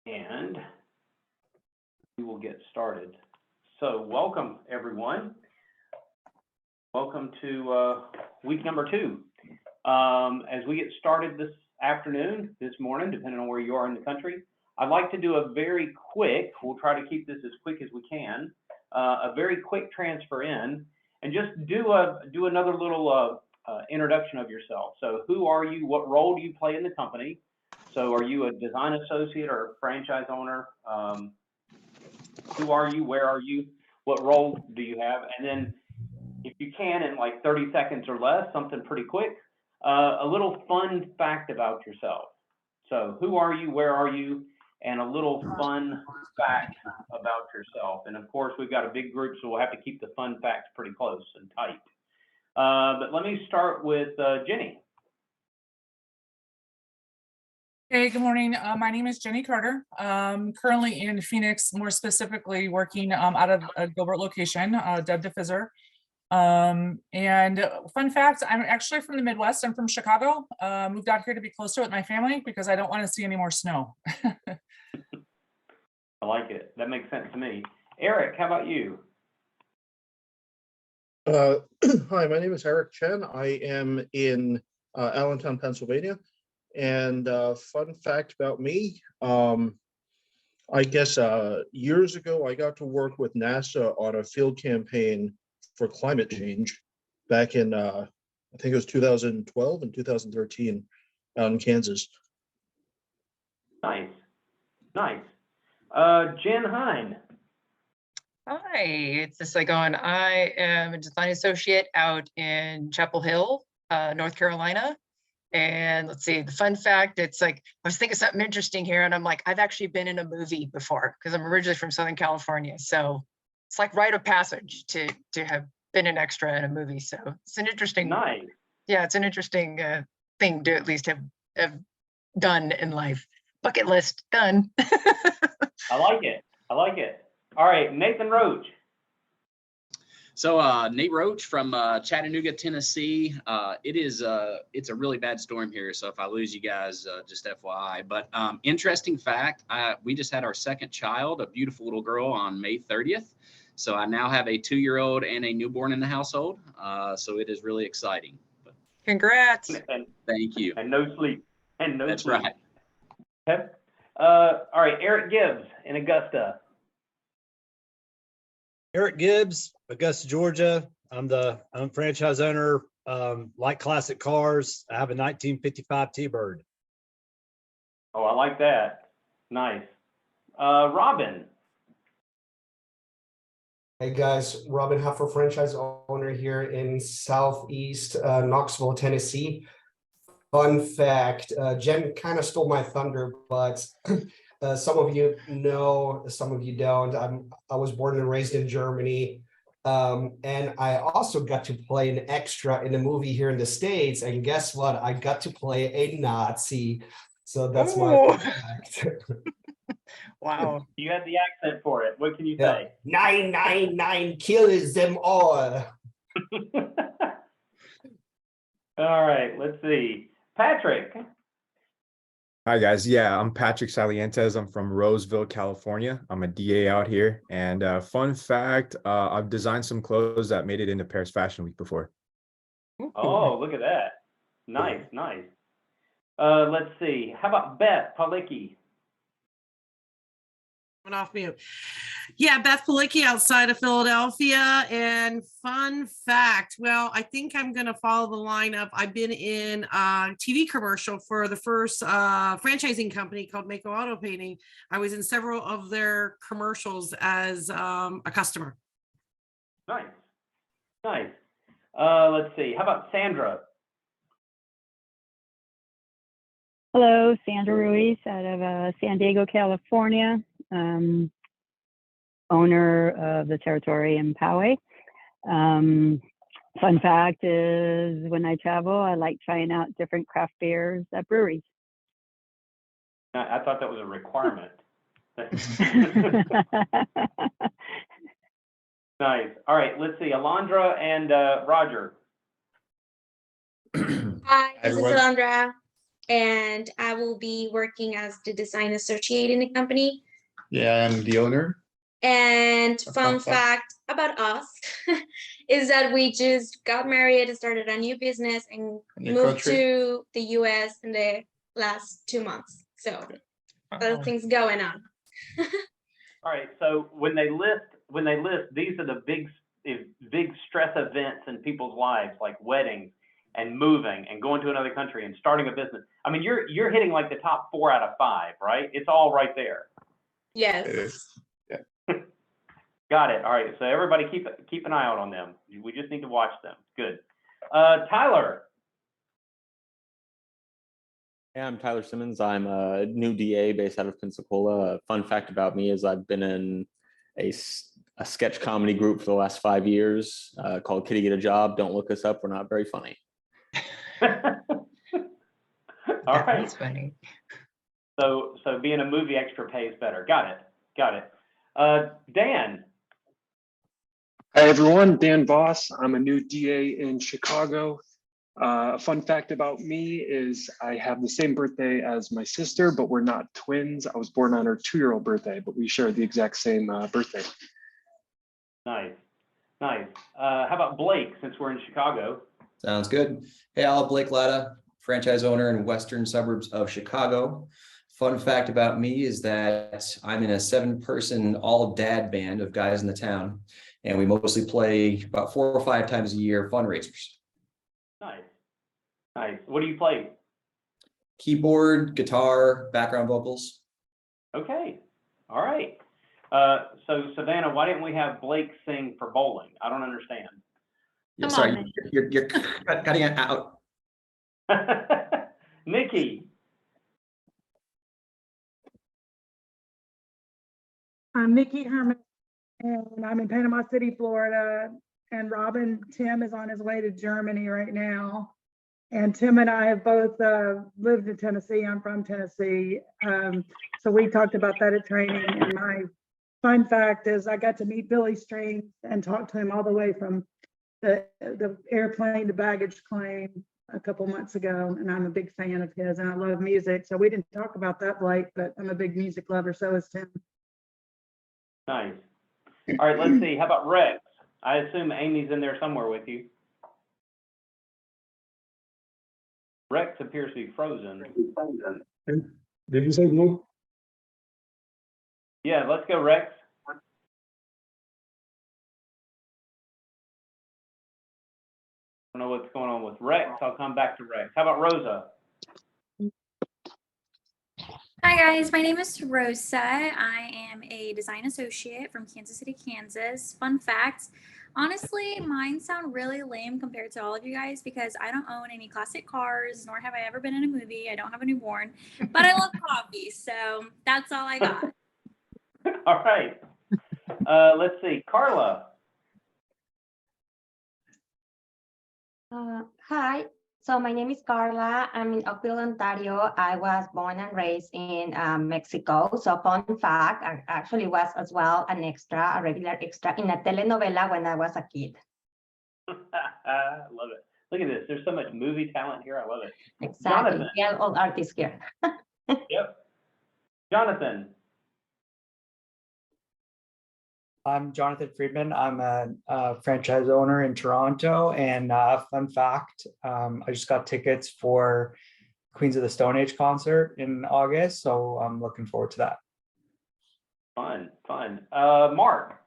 And we will get started. So welcome, everyone. Welcome to week number 2. As we get started this afternoon, this morning, depending on where you are in the country, I'd like to do a very quick, we'll try to keep this as quick as we can, a very quick transfer in, and just do another little introduction of yourself. So who are you? What role do you play in the company? So are you a design associate or a franchise owner? Who are you? Where are you? What role do you have? And then if you can, in like 30 seconds or less, something pretty quick, a little fun fact about yourself. So who are you? Where are you? And a little fun fact about yourself. And of course, we've got a big group, so we'll have to keep the fun facts pretty close and tight. But let me start with Jenny. Hey, good morning. My name is Jenny Carter. Currently in Phoenix, more specifically working out of a Gilbert location, Deb DeFizzer. And fun fact, I'm actually from the Midwest. I'm from Chicago. Moved out here to be closer with my family because I don't want to see any more snow. I like it. That makes sense to me. Eric, how about you? Hi, my name is Eric Chen. I am in Allentown, Pennsylvania. And fun fact about me, I guess years ago, I got to work with NASA on a field campaign for climate change back in, I think it was 2012 and 2013 out in Kansas. Nice. Nice. Jen Hine. Hi, it's this going. I am a design associate out in Chapel Hill, North Carolina. And let's see, the fun fact, it's like, I was thinking something interesting here, and I'm like, I've actually been in a movie before because I'm originally from Southern California. So it's like rite of passage to have been an extra in a movie. So it's an interesting, Nice. Yeah, it's an interesting thing to at least have done in life. Bucket list done. I like it. I like it. All right, Nathan Roach. So Nate Roach from Chattanooga, Tennessee. It's a really bad storm here, so if I lose you guys, just FYI. But interesting fact, we just had our second child, a beautiful little girl, on May 30th. So I now have a 2-year-old and a newborn in the household. So it is really exciting. But Congrats. thank you. And no sleep. And no That's sleep. right. Okay. All right, Eric Gibbs in Augusta. Eric Gibbs, Augusta, Georgia. I'm franchise owner. Like classic cars. I have a 1955 T-Bird. Oh, I like that. Nice. Robin. Hey guys, Robin Huffer, franchise owner here in Southeast Knoxville, Tennessee. Fun fact, Jen kind of stole my thunder, but some of you know, some of you don't. I was born and raised in Germany, and I also got to play an extra in a movie here in the States. And guess what? I got to play a Nazi. So that's my fact. Wow. You had the accent for it. What can you say? 999 kills them all. All right, let's see. Patrick. Hi guys, yeah, I'm Patrick Salientes. I'm from Roseville, California. I'm a DA out here. And fun fact, I've designed some clothes that made it into Paris Fashion Week before. Oh, look at that. Nice, nice. Let's see. How about Beth Palicki? Went off mute. Yeah, Beth Palicki outside of Philadelphia. And fun fact, well, I think I'm going to follow the lineup. I've been in a TV commercial for the first franchising company called Mako Auto Painting. I was in several of their commercials as a customer. Nice, nice. Let's see. How about Sandra? Hello, Sandra Ruiz out of San Diego, California. Owner of the territory in Poway. Fun fact is when I travel, I like trying out different craft beers at breweries. I thought that was a requirement. Nice. All right, let's see. Alondra and Roger. Hi, this is Alondra. and I will be working as the design associate in the company. Yeah, I'm the owner. And A fun fun fact. fact about us is that we just got married and started a new business and New moved country. to the US in the last 2 months. So other things going on. All right, so when they list, these are the big stress events in people's lives, like weddings and moving and going to another country and starting a business. I mean, you're hitting like the top 4 out of 5, right? It's all right there. Yes. It is. Yeah. Got it. All right, so everybody keep an eye out on them. We just need to watch them. Good. Tyler. Hey, I'm Tyler Simmons. I'm a new DA based out of Pensacola. A fun fact about me is I've been in a sketch comedy group for the last 5 years called Kitty Get a Job. Don't look us up. We're not very funny. All right. That's funny. So being a movie extra pays better. Got it. Dan. Hi everyone, Dan Voss. I'm a new DA in Chicago. A fun fact about me is I have the same birthday as my sister, but we're not twins. I was born on her 2-year-old birthday, but we share the exact same birthday. Nice. How about Blake, since we're in Chicago? Sounds good. Hey, I'm Blake Latta, franchise owner in western suburbs of Chicago. Fun fact about me is that I'm in a 7-person all dad band of guys in the town, and we mostly play about 4 or 5 times a year fundraisers. Nice. What do you play? Keyboard, guitar, background vocals. Okay. All right. So Savannah, why didn't we have Blake sing for bowling? I don't understand. Yeah, Come sorry, on. you're cutting it out. Nikki. I'm Nikki Herman, and I'm in Panama City, Florida. And Robin Tim is on his way to Germany right now. And Tim and I have both lived in Tennessee. I'm from Tennessee. So we talked about that at training. And my fun fact is I got to meet Billy Strange and talk to him all the way from the airplane to baggage claim a couple months ago. And I'm a big fan of his and I love music. So we didn't talk about that, Blake, but I'm a big music lover. So is Tim. Nice. All right, let's see. How about Rex? I assume Amy's in there somewhere with you. Rex appears to be frozen. Did you say blue? Yeah, let's go, Rex. I don't know what's going on with Rex. I'll come back to Rex. How about Rosa? Hi guys, my name is Rosa. I am a design associate from Kansas City, Kansas. Fun fact, honestly, mine sound really lame compared to all of you guys because I don't own any classic cars, nor have I ever been in a movie. I don't have a newborn, but I love coffee, so that's all I got. All right. Let's see, Carla. Hi, so my name is Carla. I'm in Oakville, Ontario. I was born and raised in Mexico. So fun fact, I actually was as well a regular extra in a telenovela when I was a kid. I love it. Look at this. There's so much movie talent here. I love it. Exactly. Jonathan. Yeah, all artists here. Yep. Jonathan. I'm Jonathan Friedman. I'm a franchise owner in Toronto. And fun fact, I just got tickets for Queens of the Stone Age concert in August. So I'm looking forward to that. Fun. Mark.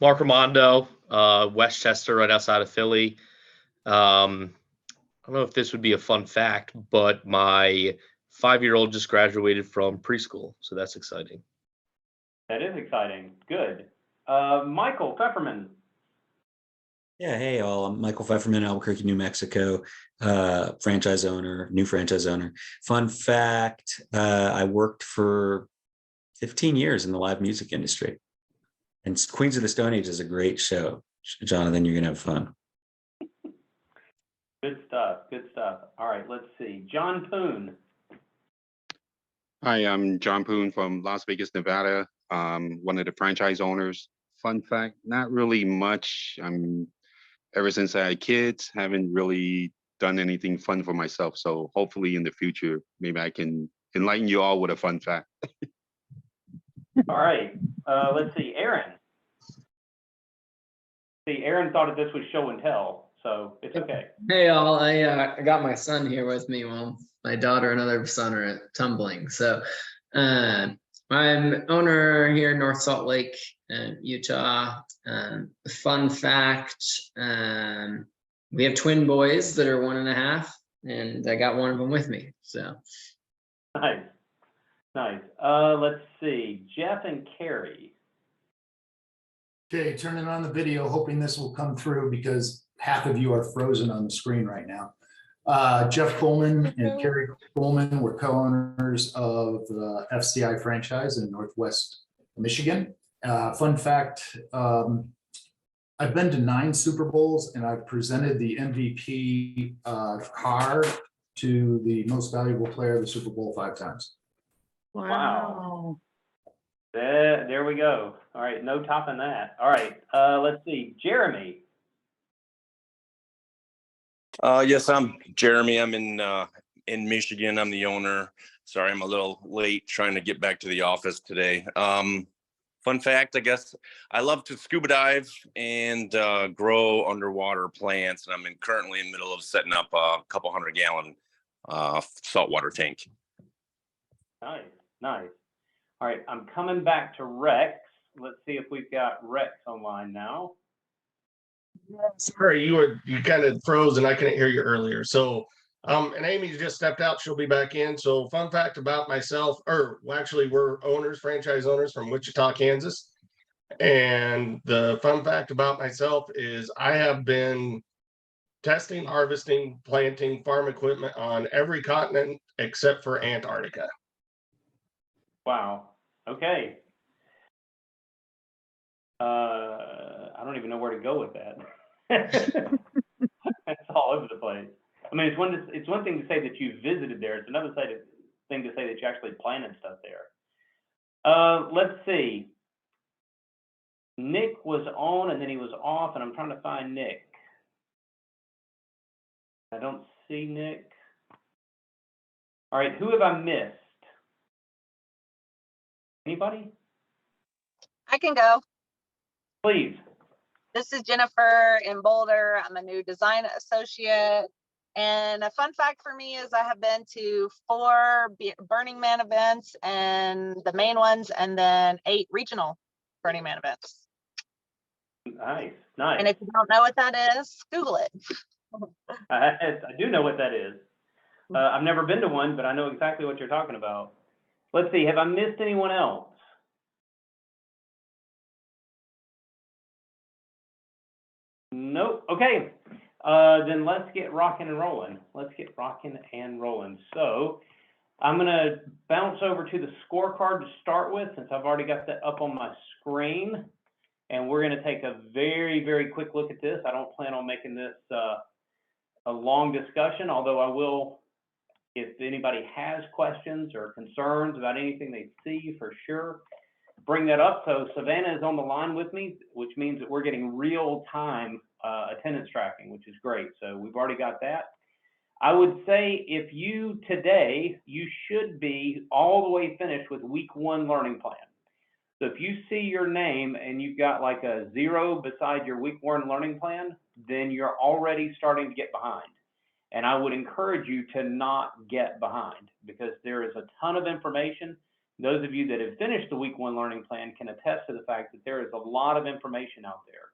Mark Ramondo, Westchester, right outside of Philly. I don't know if this would be a fun fact, but my 5-year-old just graduated from preschool. So that's exciting. That is exciting. Good. Michael Pfefferman. Yeah, hey all, I'm Michael Pfefferman, Albuquerque, New Mexico, franchise owner, new franchise owner. Fun fact, I worked for 15 years in the live music industry. And Queens of the Stone Age is a great show. Jonathan, you're gonna have fun. Good stuff. All right, let's see. John Poon. Hi, I'm John Poon from Las Vegas, Nevada. One of the franchise owners. Fun fact, not really much. Ever since I had kids, haven't really done anything fun for myself. So hopefully in the future, maybe I can enlighten you all with a fun fact. All right, let's see, Aaron. See, Aaron thought that this was show and tell, so it's okay. Hey all, I got my son here with me. Well, my daughter and other son are at tumbling. So I'm owner here in North Salt Lake, Utah. Fun fact, we have twin boys that are 1.5, and I got one of them with me. So Nice, nice. Let's see, Jeff and Carrie. Okay, turning on the video, hoping this will come through because half of you are frozen on the screen right now. Jeff Coleman and Carrie Coleman were co-owners of the FCI franchise in Northwest Michigan. Fun fact, I've been to 9 Super Bowls and I've presented the MVP car to the most valuable player of the Super Bowl 5 times. Wow. There we go. All right, no topping that. All right, let's see, Jeremy. Yes, I'm Jeremy. I'm in Michigan. I'm the owner. Sorry, I'm a little late trying to get back to the office today. Fun fact, I guess I love to scuba dive and grow underwater plants. And I'm currently in the middle of setting up a couple 100-gallon saltwater tank. Nice, nice. All right, I'm coming back to Rex. Let's see if we've got Rex online now. Sorry, you kind of froze and I couldn't hear you earlier. So, and Amy just stepped out. She'll be back in. So, fun fact about myself, well, actually, we're owners, franchise owners from Wichita, Kansas. And the fun fact about myself is I have been testing, harvesting, planting farm equipment on every continent except for Antarctica. Wow. Okay. I don't even know where to go with that. That's all over the place. I mean, it's one thing to say that you visited there. It's another thing to say that you actually planted stuff there. Let's see. Nick was on and then he was off, and I'm trying to find Nick. I don't see Nick. All right, who have I missed? Anybody? I can go. Please. This is Jennifer in Boulder. I'm a new design associate. And a fun fact for me is I have been to 4 Burning Man events, and the main ones, and then 8 regional Burning Man events. Nice, nice. And if you don't know what that is, Google it. I do know what that is. I've never been to one, but I know exactly what you're talking about. Let's see, have I missed anyone else? Nope. Okay. Then let's get rocking and rolling. So I'm going to bounce over to the scorecard to start with, since I've already got that up on my screen. And we're going to take a very, very quick look at this. I don't plan on making this a long discussion, although I will, if anybody has questions or concerns about anything they see, for sure, bring that up. So Savannah is on the line with me, which means that we're getting real-time attendance tracking, which is great. So we've already got that. I would say if you should be all the way finished with week 1 learning plan. So if you see your name and you've got like a 0 beside your week 1 learning plan, then you're already starting to get behind. And I would encourage you to not get behind, because there is a ton of information. Those of you that have finished the week 1 learning plan can attest to the fact that there is a lot of information out there.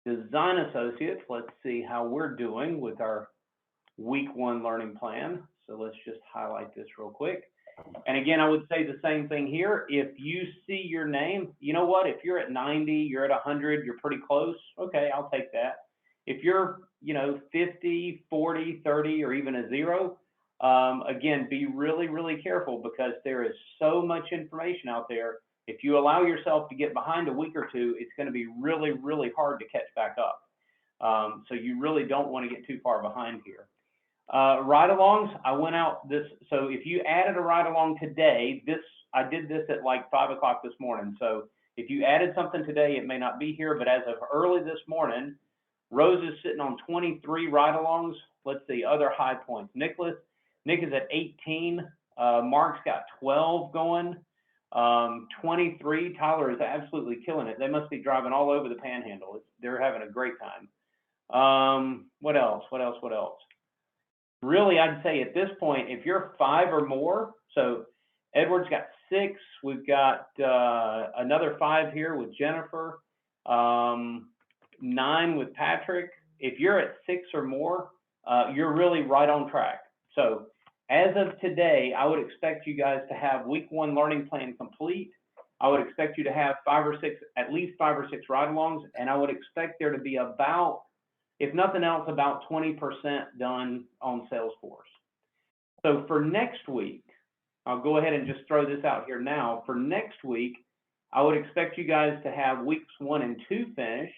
Design associates, let's see how we're doing with our week 1 learning plan. So let's just highlight this real quick. And again, I would say the same thing here. If you see your name, you know what? If you're at 90, you're at 100, you're pretty close. Okay, I'll take that. If you're, 50, 40, 30, or even a 0, again, be really, really careful, because there is so much information out there. If you allow yourself to get behind a week or 2, it's going to be really, really hard to catch back up. So you really don't want to get too far behind here. Ride-alongs, I went out this, so if you added a ride-along today, I did this at like 5 o'clock this morning. So if you added something today, it may not be here, but as of early this morning, Rose is sitting on 23 ride-alongs. Let's see, other high points. Nick is at 18. Mark's got 12 going. 23. Tyler is absolutely killing it. They must be driving all over the Panhandle. They're having a great time. What else? Really, I'd say at this point, if you're 5 or more, so Edward's got 6. We've got another 5 here with Jennifer, 9 with Patrick. If you're at 6 or more, you're really right on track. So as of today, I would expect you guys to have week 1 learning plan complete. I would expect you to have at least 5 or 6 ride-alongs, and I would expect there to be about, if nothing else, about 20% done on Salesforce. So for next week, I'll go ahead and just throw this out here now. For next week, I would expect you guys to have weeks 1 and 2 finished.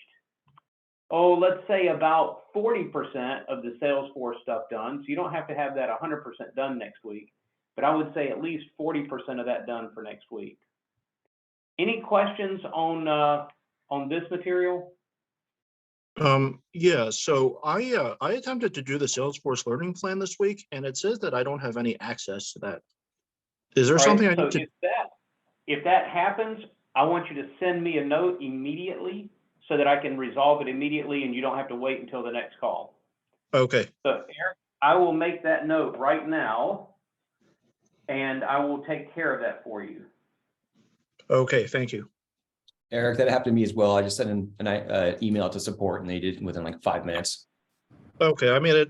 Oh, let's say about 40% of the Salesforce stuff done. So you don't have to have that 100% done next week, but I would say at least 40% of that done for next week. Any questions on this material? Yeah, so I attempted to do the Salesforce learning plan this week, and it says that I don't have any access to that. Is there something I need to? If that happens, I want you to send me a note immediately so that I can resolve it immediately and you don't have to wait until the next call. Okay. So Eric, I will make that note right now and I will take care of that for you. Okay, thank you. Eric, that happened to me as well. I just sent an email to support and they did it within like 5 minutes. Okay, I mean,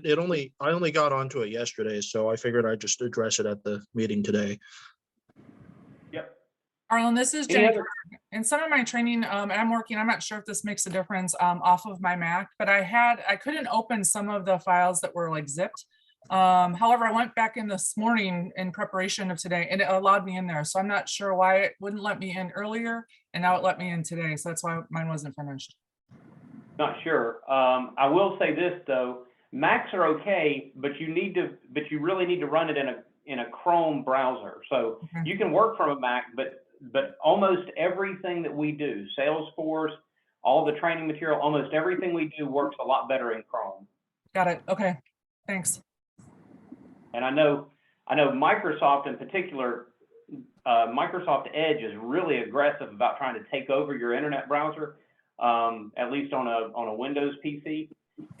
I only got onto it yesterday, so I figured I'd just address it at the meeting today. Yep. Arlen, this is Jennifer. In some of my training, and I'm not sure if this makes a difference off of my Mac, but I couldn't open some of the files that were like zipped. However, I went back in this morning in preparation of today and it allowed me in there. So I'm not sure why it wouldn't let me in earlier and now it let me in today. So that's why mine wasn't finished. Not sure. I will say this though, Macs are okay, but you really need to run it in a Chrome browser. So you can work from a Mac, but almost everything that we do, Salesforce, all the training material, almost everything we do works a lot better in Chrome. Got it. Okay. Thanks. And I know Microsoft in particular, Microsoft Edge is really aggressive about trying to take over your internet browser, at least on a Windows PC.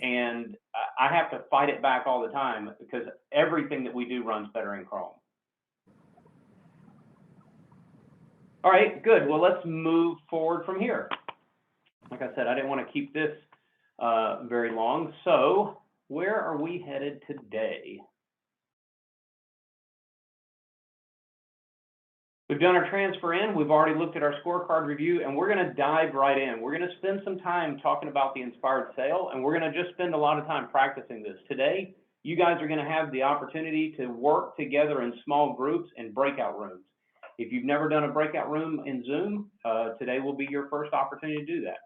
And I have to fight it back all the time because everything that we do runs better in Chrome. All right, good. Well, let's move forward from here. Like I said, I didn't want to keep this very long. So where are we headed today? We've done our transfer in. We've already looked at our scorecard review, and we're going to dive right in. We're going to spend some time talking about the inspired sale, and we're going to just spend a lot of time practicing this. Today, you guys are going to have the opportunity to work together in small groups and breakout rooms. If you've never done a breakout room in Zoom, today will be your first opportunity to do that.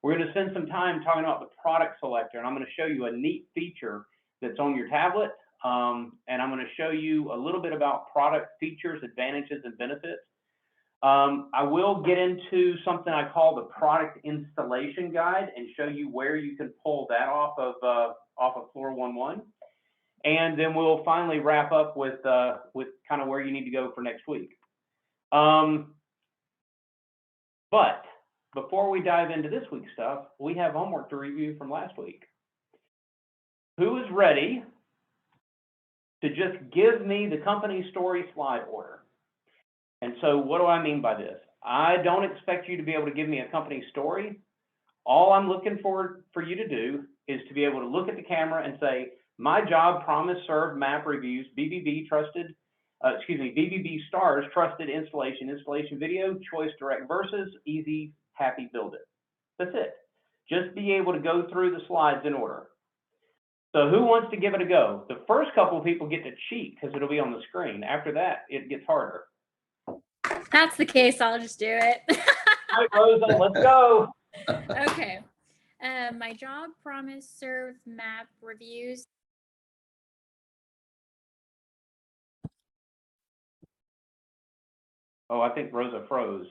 We're going to spend some time talking about the product selector, and I'm going to show you a neat feature that's on your tablet. And I'm going to show you a little bit about product features, advantages, and benefits. I will get into something I call the product installation guide and show you where you can pull that off of Floor 1.1. And then we'll finally wrap up with kind of where you need to go for next week. But before we dive into this week's stuff, we have homework to review from last week. Who is ready to just give me the company story slide order? And so what do I mean by this? I don't expect you to be able to give me a company story. All I'm looking for you to do is to be able to look at the camera and say, my job, promise, serve, map, reviews, BBB stars, trusted installation video, choice, direct versus, easy, happy, build it. That's it. Just be able to go through the slides in order. So who wants to give it a go? The first couple of people get to cheat because it'll be on the screen. After that, it gets harder. That's the case. I'll just do it. All right, Rosa, let's go. Okay. My job, promise, serve, map, reviews. Oh, I think Rosa froze.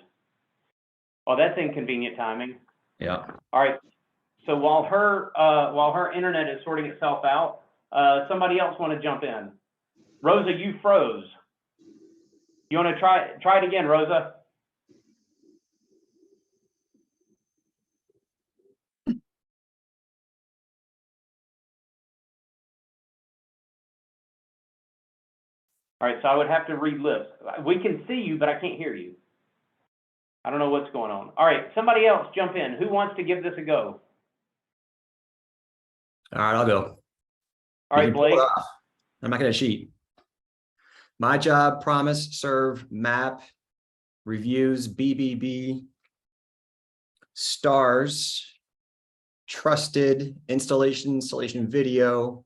Oh, that's inconvenient timing. Yeah. All right. So while her internet is sorting itself out, somebody else want to jump in? Rosa, you froze. You want to try it again, Rosa? All right, so I would have to read lips. We can see you, but I can't hear you. I don't know what's going on. All right, somebody else jump in. Who wants to give this a go? All right, I'll go. All right, Blake. I'm not going to cheat. My job, promise, serve, map, reviews, BBB, stars, trusted, installation video,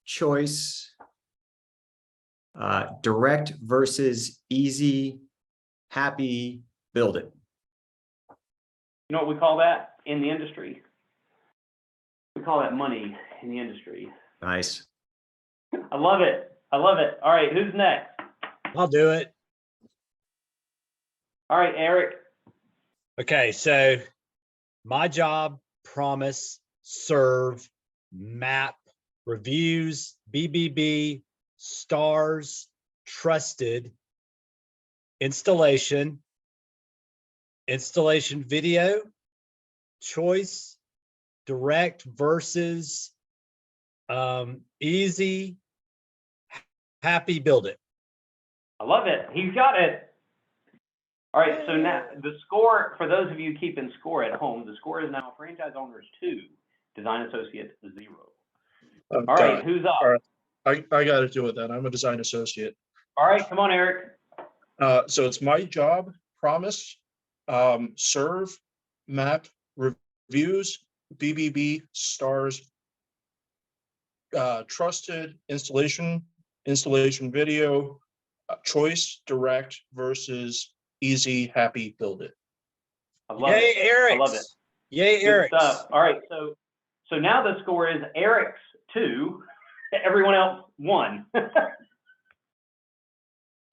choice, direct versus easy, happy, build it. You know what we call that in the industry? We call that money in the industry. Nice. I love it. I love it. All right, who's next? I'll do it. All right, Eric. Okay, so my job, promise, serve, map, reviews, BBB, stars, trusted, installation video, choice, direct versus easy, happy, build it. I love it. He's got it. All right, so now the score, for those of you keeping score at home, the score is now franchise owners 2, design associate 0. Oh, All right, who's up? All right, I got to do it then. I'm a design associate. All right, come on, Eric. So it's my job, promise, serve, map, reviews, BBB, stars, trusted, installation video, choice, direct versus easy, happy, build it. I love Yay, it. Eric. I love it. Yay, Good Eric. stuff. All right, so now the score is Eric's 2, everyone else 1.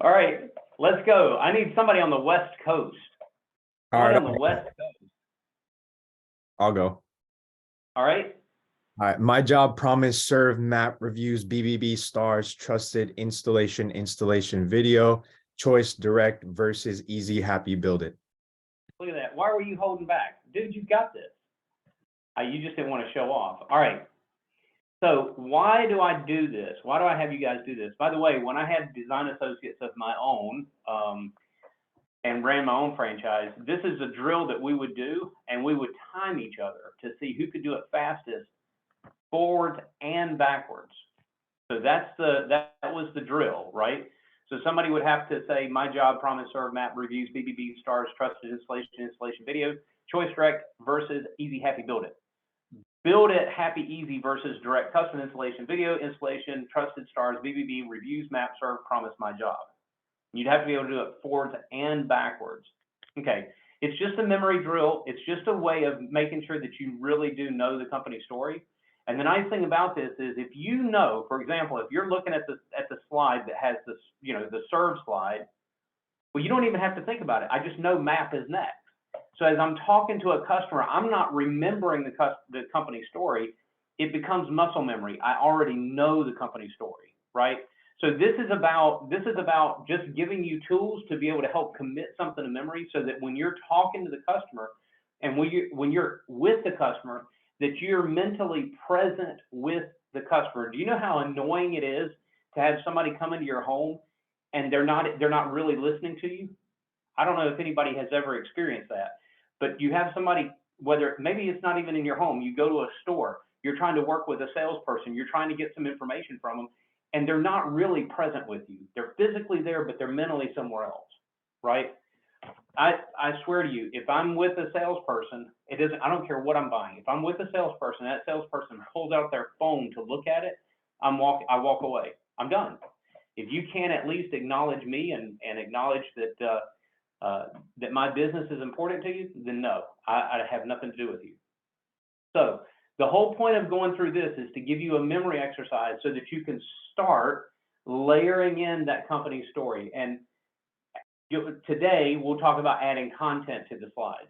All right, let's go. I need somebody on the West Coast. All right, On the West Coast. I'll go. All right. All right. My job, promise, serve, map, reviews, BBB, stars, trusted, installation video, choice, direct versus easy, happy, build it. Look at that. Why were you holding back? Dude, you got this. You just didn't want to show off. All right. So why do I do this? Why do I have you guys do this? By the way, when I had design associates of my own and ran my own franchise, this is a drill that we would do, and we would time each other to see who could do it fastest, forwards and backwards. So that was the drill, right? So somebody would have to say, my job, promise, serve, map, reviews, BBB, stars, trusted, installation video, choice, direct versus easy, happy, build it. Build it, happy, easy versus direct, custom, installation video, installation, trusted, stars, BBB, reviews, map, serve, promise, my job. You'd have to be able to do it forwards and backwards. Okay, it's just a memory drill. It's just a way of making sure that you really do know the company story. And the nice thing about this is if you know, for example, if you're looking at the slide that has this, the serve slide, well, you don't even have to think about it. I just know map is next. So as I'm talking to a customer, I'm not remembering the company story. It becomes muscle memory. I already know the company story, right? So this is about just giving you tools to be able to help commit something to memory, so that when you're talking to the customer and when you're with the customer, that you're mentally present with the customer. Do you know how annoying it is to have somebody come into your home and they're not really listening to you? I don't know if anybody has ever experienced that, but you have somebody, whether maybe it's not even in your home, you go to a store, you're trying to work with a salesperson, you're trying to get some information from them, and they're not really present with you. They're physically there, but they're mentally somewhere else, right? I swear to you, if I'm with a salesperson, I don't care what I'm buying. If I'm with a salesperson, that salesperson holds out their phone to look at it, I walk away. I'm done. If you can't at least acknowledge me and acknowledge that my business is important to you, then no, I have nothing to do with you. So the whole point of going through this is to give you a memory exercise so that you can start layering in that company story. And today we'll talk about adding content to the slides.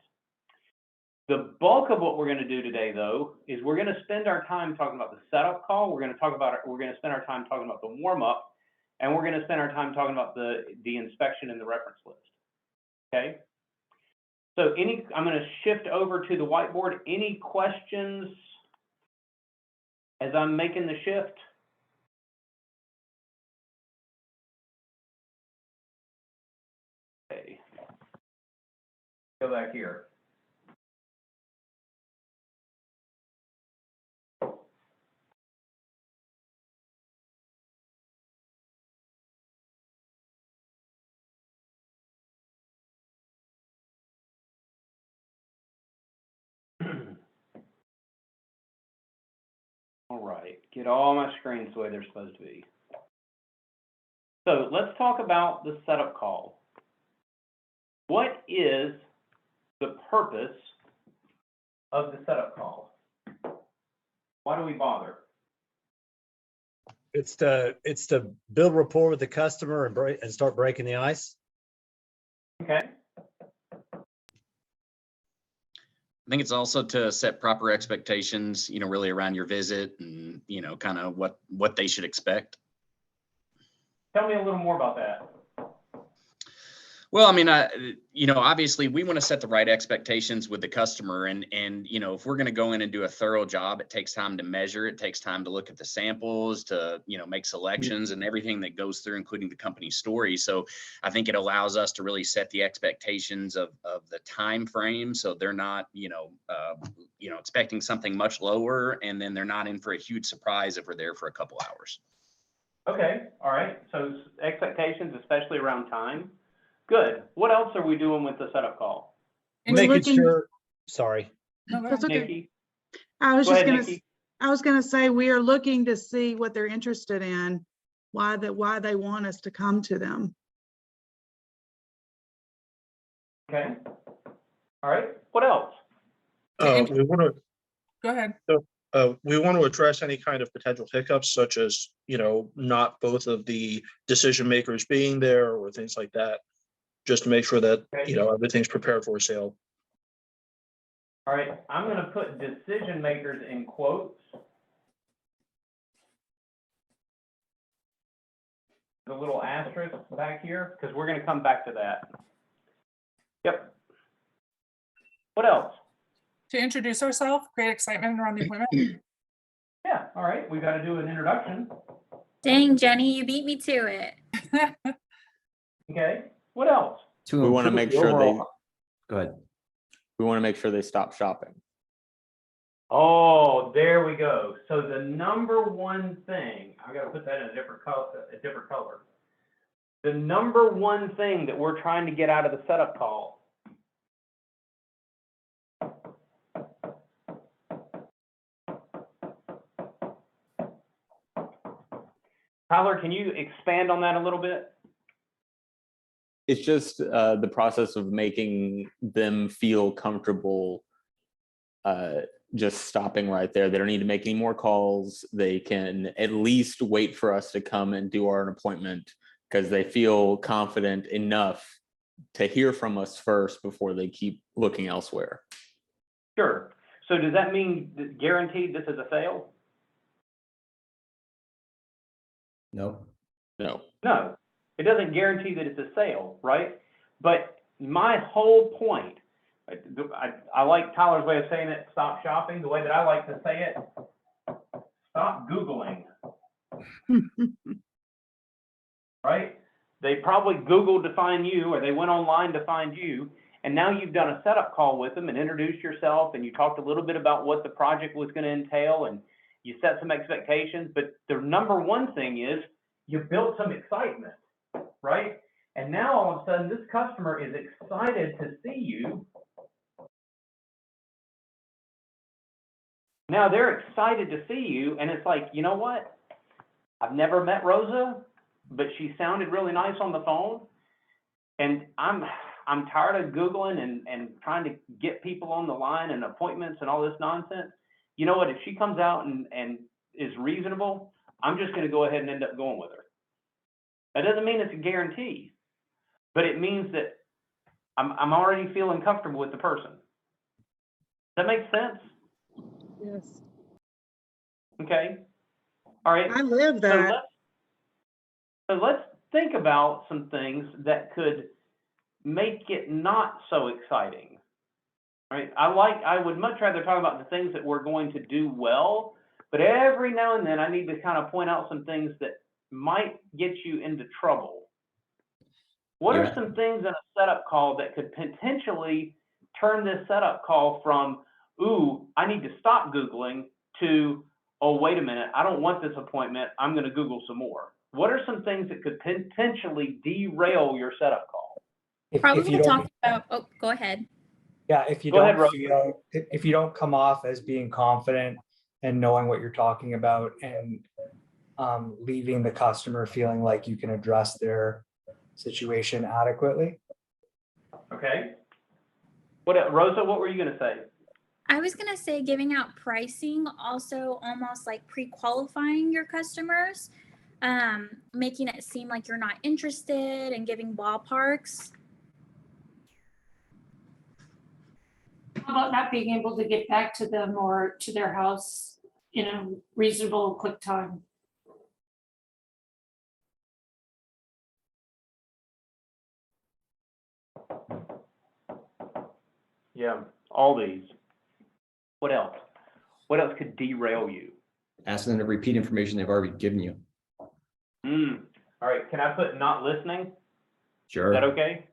The bulk of what we're going to do today, though, is we're going to spend our time talking about the setup call. We're going to spend our time talking about the warm up, and we're going to spend our time talking about the inspection and the reference list. Okay. So I'm going to shift over to the whiteboard. Any questions as I'm making the shift? Okay. Go back here. All right, get all my screens the way they're supposed to be. So let's talk about the setup call. What is the purpose of the setup call? Why do we bother? It's to build rapport with the customer and start breaking the ice. Okay. I think it's also to set proper expectations, really around your visit and, kind of what they should expect. Tell me a little more about that. Well, I mean, obviously we want to set the right expectations with the customer and, if we're going to go in and do a thorough job, it takes time to measure, it takes time to look at the samples, to, make selections and everything that goes through, including the company story. So I think it allows us to really set the expectations of the time frame. So they're not, expecting something much lower, and then they're not in for a huge surprise if we're there for a couple hours. Okay. All right. So expectations, especially around time. Good. What else are we doing with the setup call? Making sure. Sorry. No, go That's ahead. okay. Nikki? I was Go just ahead, gonna, Nikki. I was gonna say, we are looking to see what they're interested in, why they want us to come to them. Okay. All right. What else? We want to Go ahead. we want to address any kind of potential hiccups, such as, not both of the decision makers being there or things like that, just to make sure that, everything's prepared for a sale. All right. I'm going to put decision makers in quotes. The little asterisk back here, because we're going to come back to that. Yep. What else? To introduce ourselves, create excitement around the appointment. Yeah. All right. We got to do an introduction. Dang, Jenny, you beat me to it. Okay. What else? We want to make sure they Go ahead. we want to make sure they stop shopping. Oh, there we go. So the number one thing, I got to put that in a different color. The number one thing that we're trying to get out of the setup call Tyler, can you expand on that a little bit? It's just the process of making them feel comfortable just stopping right there. They don't need to make any more calls. They can at least wait for us to come and do our appointment because they feel confident enough to hear from us first before they keep looking elsewhere. Sure. So does that mean guaranteed this is a sale? No. No. No, it doesn't guarantee that it's a sale, right? But my whole point, I like Tyler's way of saying it, stop shopping. The way that I like to say it, stop Googling. Right? They probably Googled to find you, or they went online to find you, and now you've done a setup call with them and introduced yourself, and you talked a little bit about what the project was going to entail, and you set some expectations. But the number one thing is you built some excitement, right? And now all of a sudden this customer is excited to see you. Now they're excited to see you, and it's like, you know what? I've never met Rosa, but she sounded really nice on the phone, and I'm tired of Googling and trying to get people on the line and appointments and all this nonsense. You know what? If she comes out and is reasonable, I'm just going to go ahead and end up going with her. That doesn't mean it's a guarantee, but it means that I'm already feeling comfortable with the person. that make sense? Yes. Okay. All right. I live So that. let's think about some things that could make it not so exciting. Right? I would much rather talk about the things that we're going to do well, but every now and then I need to kind of point out some things that might get you into trouble. What are some things in a setup call that could potentially turn this setup call from, ooh, I need to stop Googling, to, oh, wait a minute, I don't want this appointment, I'm going to Google some more? What are some things that could potentially derail your setup call? Probably talking about, oh, go ahead. Yeah, if you Go ahead, don't Rose. feel, if you don't come off as being confident and knowing what you're talking about, and leaving the customer feeling like you can address their situation adequately. Okay. Rosa, what were you going to say? I was going to say giving out pricing, also almost like pre-qualifying your customers, making it seem like you're not interested, and giving ballparks. How about not being able to get back to them or to their house in a reasonable, quick time? Yeah, all these. What else? What else could derail you? Asking them to repeat information they've already given you. All right, can I put not listening? Sure. Is that okay?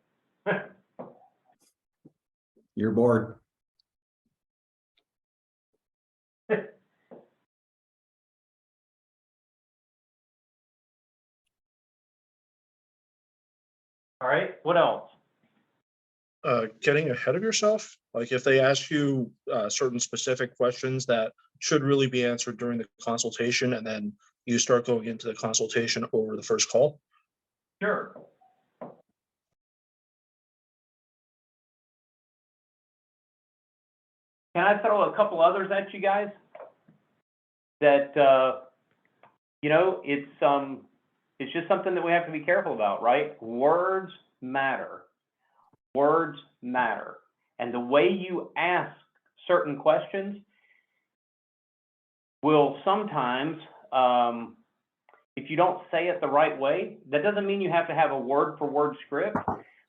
You're bored. All right, what else? Getting ahead of yourself. Like if they ask you certain specific questions that should really be answered during the consultation, and then you start going into the consultation over the first call. Sure. Can I throw a couple others at you guys? That you know, it's just something that we have to be careful about, right? Words matter. Words matter. And the way you ask certain questions will sometimes, if you don't say it the right way, that doesn't mean you have to have a word for word script,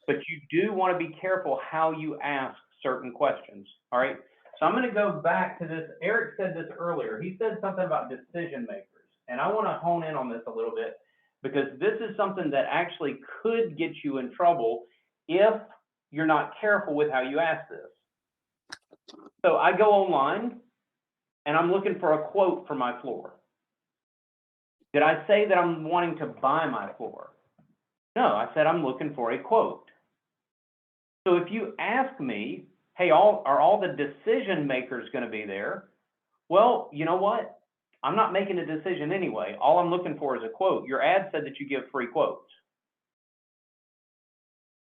but you do want to be careful how you ask certain questions. All right. So I'm going to go back to this. Eric said this earlier. He said something about decision makers. And I want to hone in on this a little bit, because this is something that actually could get you in trouble if you're not careful with how you ask this. So I go online and I'm looking for a quote for my floor. Did I say that I'm wanting to buy my floor? No, I said I'm looking for a quote. So if you ask me, hey, are all the decision makers going to be there? Well, you know what? I'm not making a decision anyway. All I'm looking for is a quote. Your ad said that you give free quotes.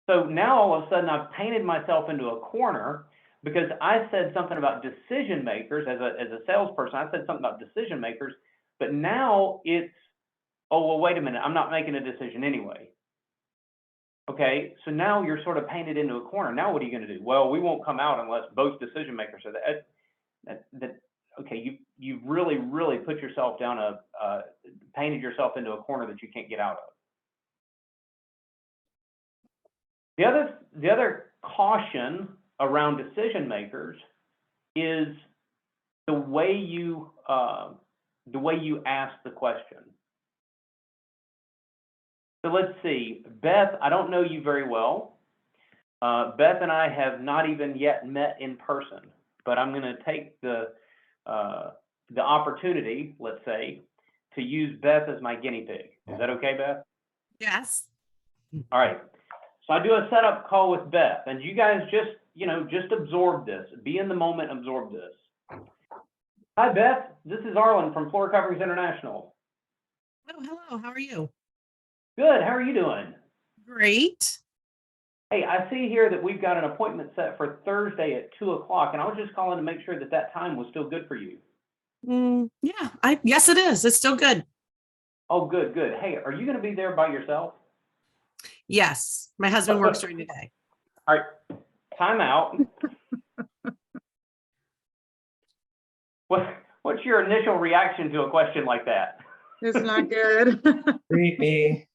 So now all of a sudden I've painted myself into a corner, because I said something about decision makers as a salesperson. I said something about decision makers, but now it's, oh, well, wait a minute, I'm not making a decision anyway. Okay, so now you're sort of painted into a corner. Now what are you going to do? Well, we won't come out unless both decision makers are there. Okay, you've really, really put yourself down painted yourself into a corner that you can't get out of. The other caution around decision makers is the way you ask the question. So let's see, Beth, I don't know you very well. Beth and I have not even yet met in person, but I'm going to take the opportunity, let's say, to use Beth as my guinea pig. Is that okay, Beth? Yes. All right. So I do a setup call with Beth, and you guys just absorb this. Be in the moment, absorb this. Hi, Beth. This is Arlen from Floor Coverings International. Oh, hello. How are you? Good. How are you doing? Great. Hey, I see here that we've got an appointment set for Thursday at 2 o'clock, and I was just calling to make sure that that time was still good for you. Yeah, yes, it is. It's still good. Oh, good, good. Hey, are you going to be there by yourself? Yes, my husband works during the day. All right, time out. what's your initial reaction to a question like that? It's not good. Creepy.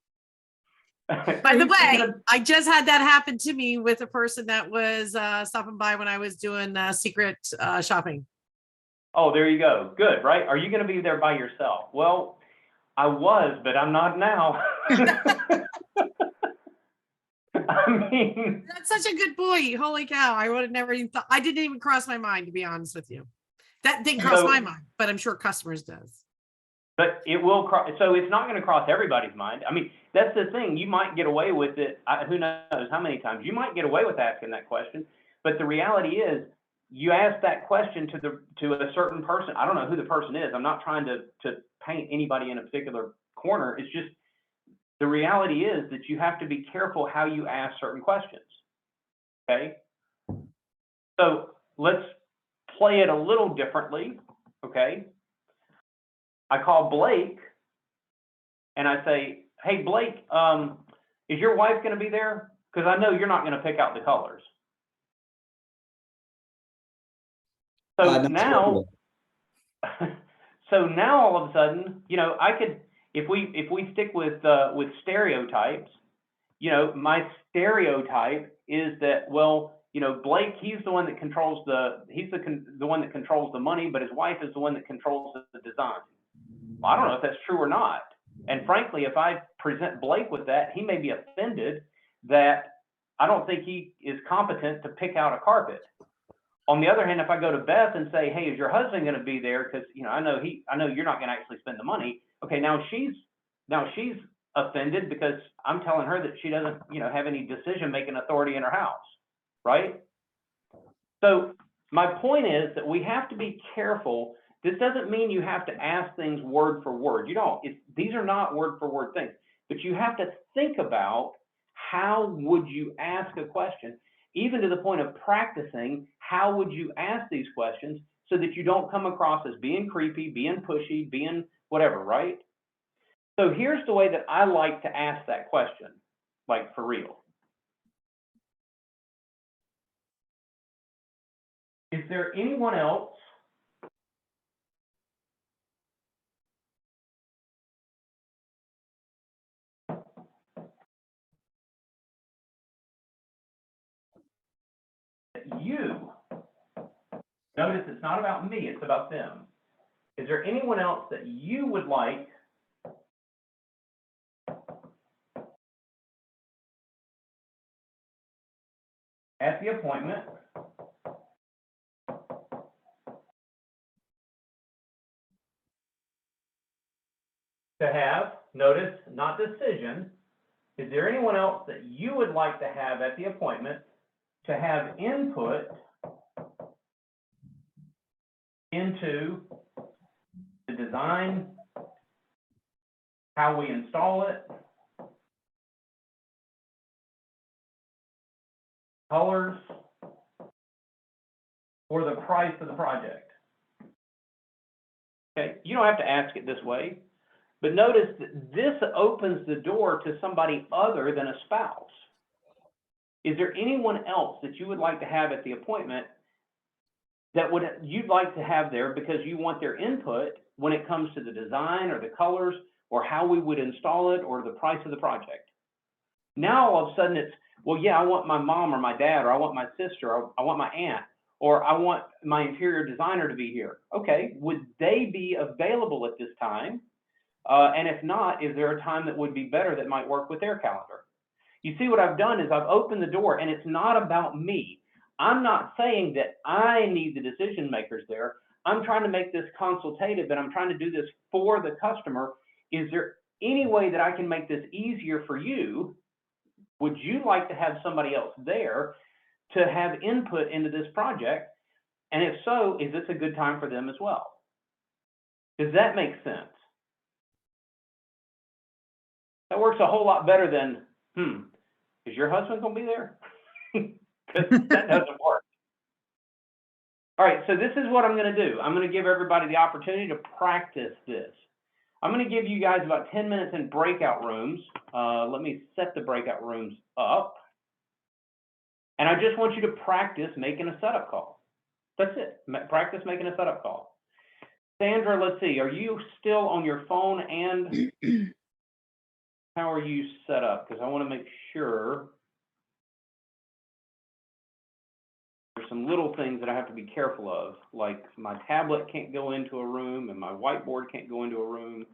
By the way, I just had that happen to me with a person that was stopping by when I was doing secret shopping. Oh, there you go. Good, right? Are you going to be there by yourself? Well, I was, but I'm not now. I mean, That's such a good point. Holy cow. I would have never even thought, I didn't even cross my mind, to be honest with you. That didn't cross my mind, but I'm sure customers does. but it will cross. So it's not going to cross everybody's mind. I mean, that's the thing. You might get away with it. Who knows how many times you might get away with asking that question. But the reality is, you ask that question to a certain person. I don't know who the person is. I'm not trying to paint anybody in a particular corner. It's just the reality is that you have to be careful how you ask certain questions. Okay. So let's play it a little differently. Okay. I call Blake and I say, hey, Blake, is your wife going to be there? Because I know you're not going to pick out the colors. So now, all of a sudden, you know, I could, if we stick with stereotypes, you know, my stereotype is that, well, you know, Blake, he's the one that controls the one that controls the money, but his wife is the one that controls the design. Well, I don't know if that's true or not. And frankly, if I present Blake with that, he may be offended that I don't think he is competent to pick out a carpet. On the other hand, if I go to Beth and say, hey, is your husband going to be there? Because, you know, I know you're not going to actually spend the money. Okay, now she's offended because I'm telling her that she doesn't, you know, have any decision-making authority in her house, right? So my point is that we have to be careful. This doesn't mean you have to ask things word for word. You don't. These are not word for word things, but you have to think about how would you ask a question, even to the point of practicing how would you ask these questions so that you don't come across as being creepy, being pushy, being whatever, right? So here's the way that I like to ask that question, like for real. Is there anyone else that you, notice it's not about me, it's about them. Is there anyone else that you would like at the appointment to have, notice, not decision, is there anyone else that you would like to have at the appointment to have input into the design, how we install it, colors, or the price of the project? Okay, you don't have to ask it this way, but notice that this opens the door to somebody other than a spouse. Is there anyone else that you would like to have at the appointment that you'd like to have there because you want their input when it comes to the design or the colors or how we would install it or the price of the project? Now all of a sudden it's, well, yeah, I want my mom or my dad, or I want my sister, or I want my aunt, or I want my interior designer to be here. Okay, would they be available at this time? And if not, is there a time that would be better that might work with their calendar? You see, what I've done is I've opened the door, and it's not about me. I'm not saying that I need the decision makers there. I'm trying to make this consultative, and I'm trying to do this for the customer. Is there any way that I can make this easier for you? Would you like to have somebody else there to have input into this project? And if so, is this a good time for them as well? Does that make sense? That works a whole lot better than, is your husband going to be there? Because that doesn't work. All right, so this is what I'm going to do. I'm going to give everybody the opportunity to practice this. I'm going to give you guys about 10 minutes in breakout rooms. Let me set the breakout rooms up. And I just want you to practice making a setup call. That's it. Practice making a setup call. Sandra, let's see, are you still on your phone and how are you set up? Because I want to make sure. There's some little things that I have to be careful of, like my tablet can't go into a room and my whiteboard can't go into a room.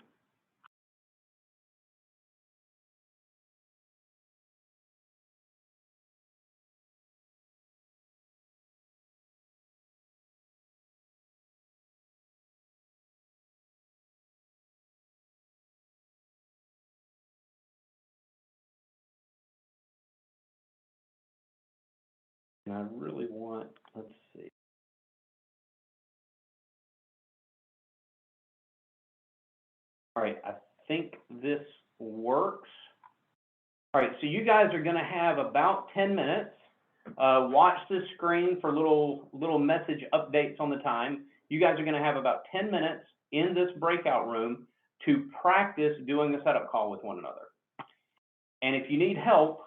And I really want, let's see. All right, I think this works. All right, so you guys are going to have about 10 minutes. Watch the screen for little message updates on the time. You guys are going to have about 10 minutes in this breakout room to practice doing a setup call with one another. And if you need help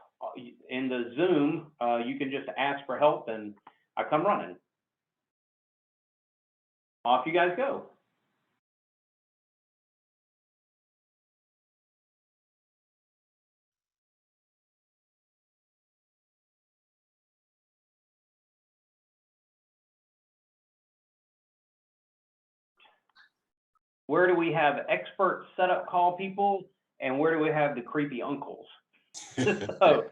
in the Zoom, you can just ask for help and I come running. Off you guys go. Where do we have expert setup call people and where do we have the creepy uncles? So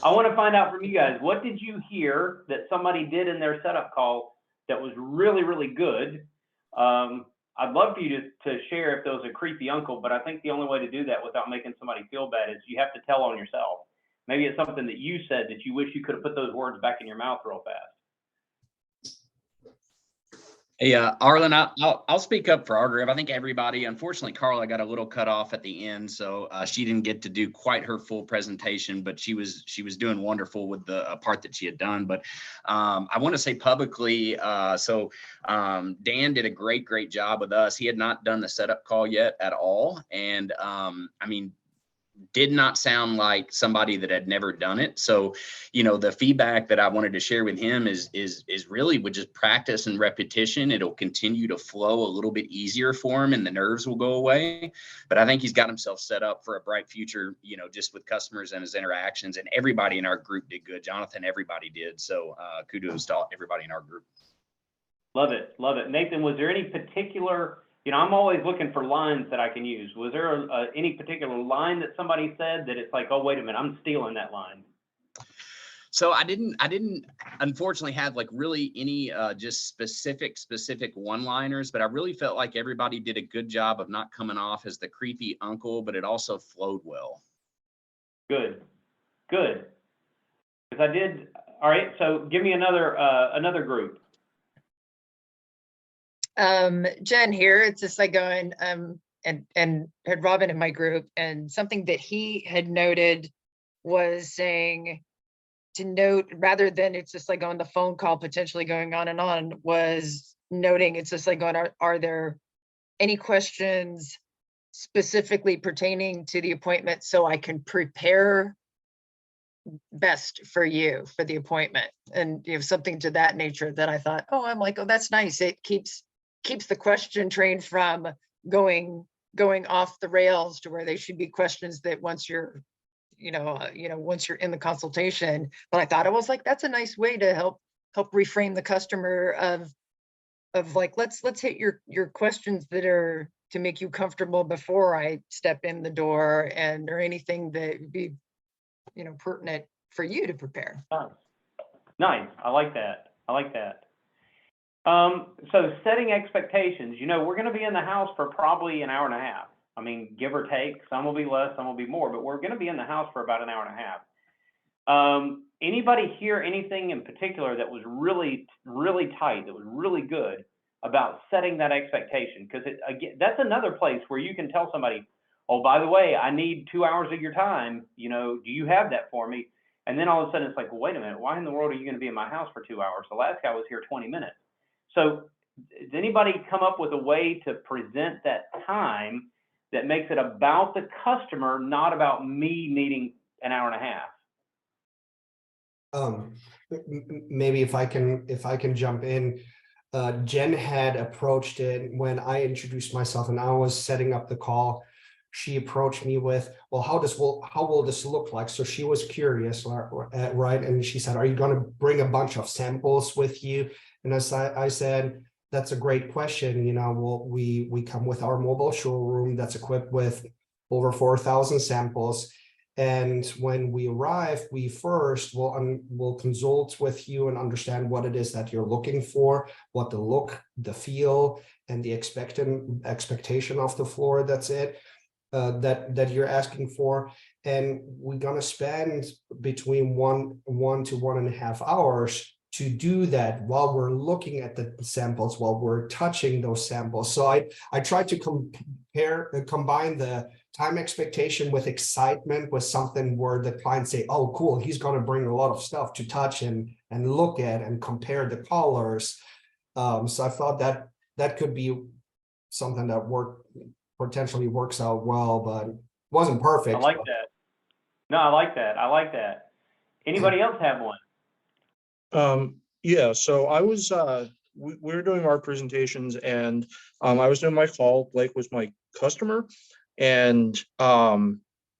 I want to find out from you guys, what did you hear that somebody did in their setup call that was really, really good? I'd love for you to share if there was a creepy uncle, but I think the only way to do that without making somebody feel bad is you have to tell on yourself. Maybe it's something that you said that you wish you could have put those words back in your mouth real fast. Hey, Arlen, I'll speak up for our group. I think everybody, unfortunately, Carla got a little cut off at the end, so she didn't get to do quite her full presentation, but she was doing wonderful with the part that she had done. But I want to say publicly, Dan did a great job with us. He had not done the setup call yet at all, and I mean, did not sound like somebody that had never done it. So, you know, the feedback that I wanted to share with him is really with just practice and repetition, it'll continue to flow a little bit easier for him and the nerves will go away. But I think he's got himself set up for a bright future, you know, just with customers and his interactions, and everybody in our group did good. Jonathan, everybody did. So kudos to everybody in our group. Love it. Love it. Nathan, was there any particular, you know, I'm always looking for lines that I can use. Was there any particular line that somebody said that it's like, oh, wait a minute, I'm stealing that line? So I didn't unfortunately have like really any just specific one-liners, but I really felt like everybody did a good job of not coming off as the creepy uncle, but it also flowed well. Good. Because I did. All right. So give me another group. Jen here. It's just like going and had Robin in my group, and something that he had noted was saying to note, rather than it's just like on the phone call potentially going on and on, was noting it's just like going, are there any questions specifically pertaining to the appointment so I can prepare best for you for the appointment? And you know, something to that nature that I thought, oh, I'm like, oh, that's nice. It keeps the question train from going off the rails to where they should be questions that once you're once you're in the consultation. But I thought it was like, that's a nice way to help reframe the customer of like, let's hit your questions that are to make you comfortable before I step in the door, and or anything that would be, you know, pertinent for you to prepare. Nice. I like that. So setting expectations, you know, we're going to be in the house for probably an hour and a half. I mean, give or take, some will be less, some will be more, but we're going to be in the house for about an hour and a half. Anybody hear anything in particular that was really, really tight, that was really good about setting that expectation? Because again, that's another place where you can tell somebody, oh, by the way, I need 2 hours of your time. You know, do you have that for me? And then all of a sudden it's like, well, wait a minute, why in the world are you going to be in my house for 2 hours? The last guy was here 20 minutes. So does anybody come up with a way to present that time that makes it about the customer, not about me needing an hour and a half? Maybe if I can jump in, Jen had approached it when I introduced myself and I was setting up the call. She approached me with, well, how will this look like? So she was curious, right? And she said, are you going to bring a bunch of samples with you? And I said, that's a great question. You know, we come with our mobile showroom that's equipped with over 4,000 samples. And when we arrive, we first will consult with you and understand what it is that you're looking for, what the look, the feel, and the expectation of the floor. That's it. That you're asking for, and we're gonna spend between one to 1.5 hours to do that while we're looking at the samples, while we're touching those samples. So I tried to combine the time expectation with excitement, with something where the clients say, oh, cool, he's gonna bring a lot of stuff to touch and look at and compare the colors. So I thought that could be something that potentially works out well, but wasn't perfect. I like that. No, I like that. I like that. Anybody else have one? Yeah, so I was we were doing our presentations, and I was doing my call. Blake was my customer, and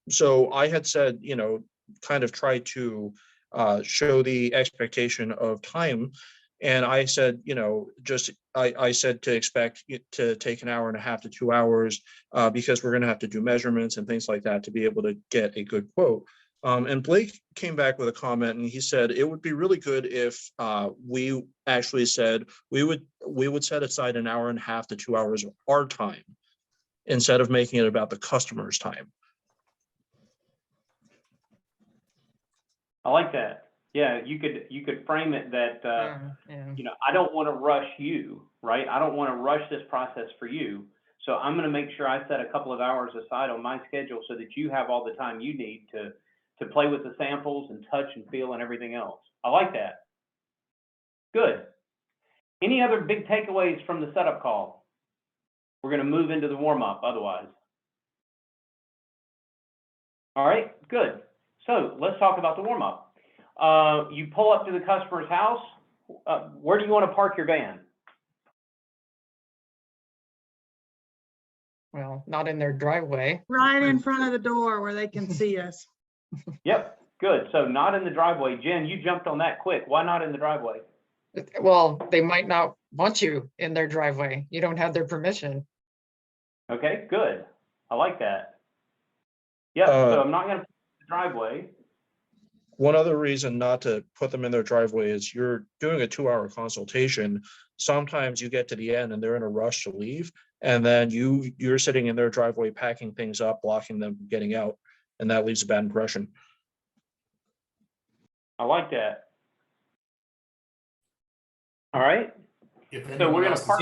so I had said, you know, kind of try to show the expectation of time. And I said, you know, I said to expect it to take 1.5 to 2 hours because we're going to have to do measurements and things like that to be able to get a good quote. And Blake came back with a comment, and he said it would be really good if we actually said we would set aside 1.5 to 2 hours of our time instead of making it about the customer's time. I like that. Yeah, you could frame it that you know, I don't want to rush you, right? I don't want to rush this process for you. So I'm going to make sure I set a couple of hours aside on my schedule so that you have all the time you need to play with the samples and touch and feel and everything else. I like that. Good. Any other big takeaways from the setup call? We're going to move into the warm-up otherwise. All right, good. So let's talk about the warm-up. You pull up to the customer's house. Where do you want to park your van? Well, not in their driveway. Right in front of the door where they can see us. Yep, good. So not in the driveway. Jen, you jumped on that quick. Why not in the driveway? Well, they might not want you in their driveway. You don't have their permission. Okay, good. I like that. Yep, so I'm not going to put the driveway. One other reason not to put them in their driveway is you're doing a 2-hour consultation. Sometimes you get to the end and they're in a rush to leave, and then you're sitting in their driveway packing things up, blocking them from getting out, and that leaves a bad impression. I like that. All right. So we're going to park.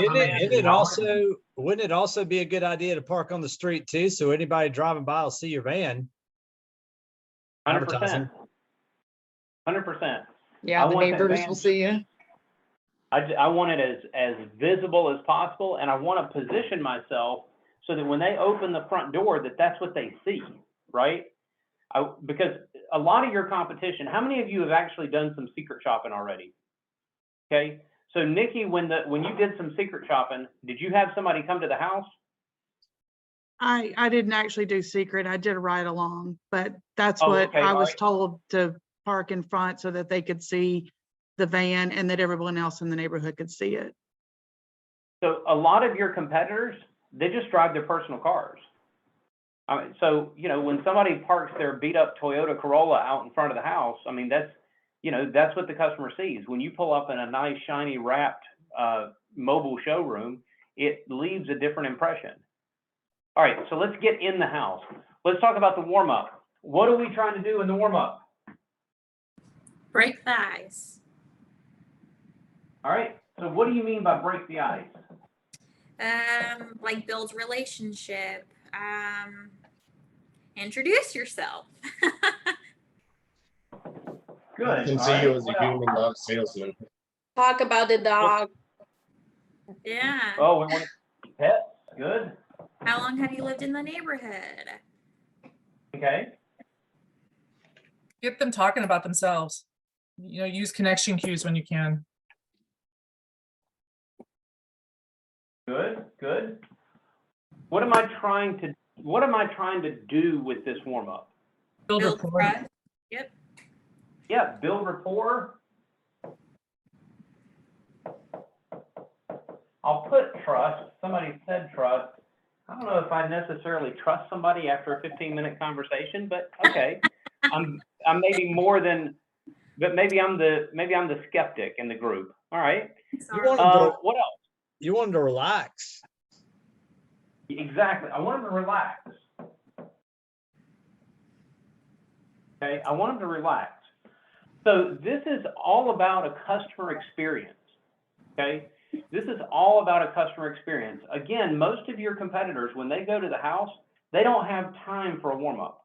Wouldn't it also be a good idea to park on the street too, so anybody driving by will see your van? 100%. 100%. Yeah, the neighbors will see you. I want it as visible as possible, and I want to position myself so that when they open the front door, that's what they see, right? Because a lot of your competition, how many of you have actually done some secret shopping already? Okay, so Nikki, when you did some secret shopping, did you have somebody come to the house? I didn't actually do secret. I did a ride along, but that's what I was told to park in front so that they could see the van and that everyone else in the neighborhood could see it. So a lot of your competitors, they just drive their personal cars. So, you know, when somebody parks their beat up Toyota Corolla out in front of the house, I mean, that's what the customer sees. When you pull up in a nice, shiny, wrapped mobile showroom, it leaves a different impression. All right, so let's get in the house. Let's talk about the warm-up. What are we trying to do in the warm-up? Break the ice. All right, so what do you mean by break the ice? Like build relationship. Introduce yourself. Good. I can see you as a human, not a salesman. Talk about the dog. Yeah. Oh, we want to pet. Good. How long have you lived in the neighborhood? Okay. Get them talking about themselves. You know, use connection cues when you can. Good, good. What am I trying to do with this warm up? Build rapport. Yep. Yeah, build rapport. I'll put trust. Somebody said trust. I don't know if I necessarily trust somebody after a 15-minute conversation, but okay. I'm maybe more than, but maybe I'm the skeptic in the group. All right. What else? You wanted to relax. Exactly. I want them to relax. Okay. I want them to relax. So this is all about a customer experience. Okay. This is all about a customer experience. Again, most of your competitors, when they go to the house, they don't have time for a warm up.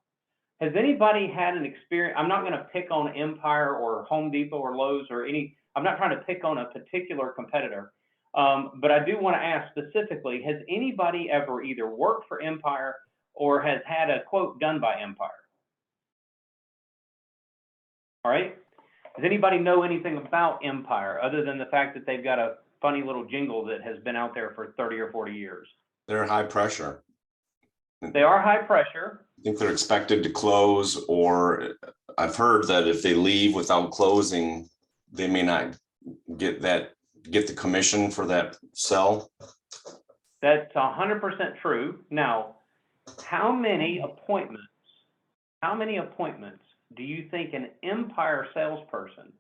Has anybody had an experience? I'm not going to pick on Empire or Home Depot or Lowe's or any, I'm not trying to pick on a particular competitor. But I do want to ask specifically, has anybody ever either worked for Empire or has had a quote done by Empire? All right. Does anybody know anything about Empire other than the fact that they've got a funny little jingle that has been out there for 30 or 40 years? They're high pressure. They are high pressure. I think they're expected to close, or I've heard that if they leave without closing, they may not get the commission for that sell. That's 100% true. Now, how many appointments do you think an Empire salesperson,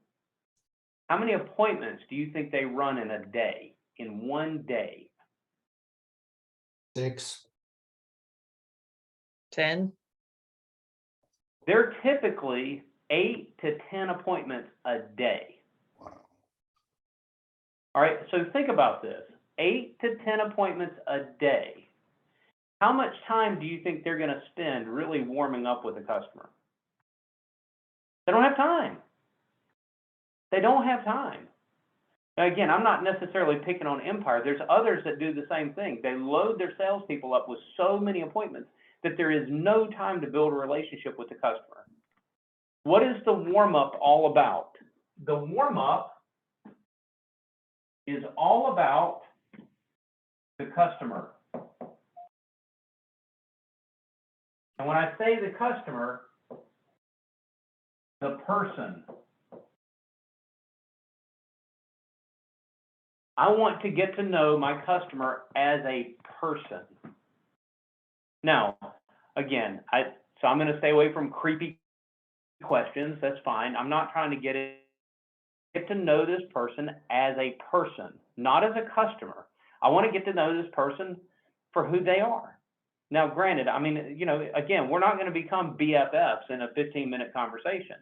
how many appointments do you think they run in a day, in one day? 6. 10. They're typically 8 to 10 appointments a day. All right, so think about this, 8 to 10 appointments a day. How much time do you think they're going to spend really warming up with a customer? They don't have time. They don't have time. Now, again, I'm not necessarily picking on Empire. There's others that do the same thing. They load their salespeople up with so many appointments that there is no time to build a relationship with the customer. What is the warm-up all about? The warm-up is all about the customer. And when I say the customer, the person. I want to get to know my customer as a person. Now, again, so I'm going to stay away from creepy questions. That's fine. I'm not trying to get to know this person as a person, not as a customer. I want to get to know this person for who they are. Now, granted, I mean, you know, again, we're not going to become BFFs in a 15-minute conversation,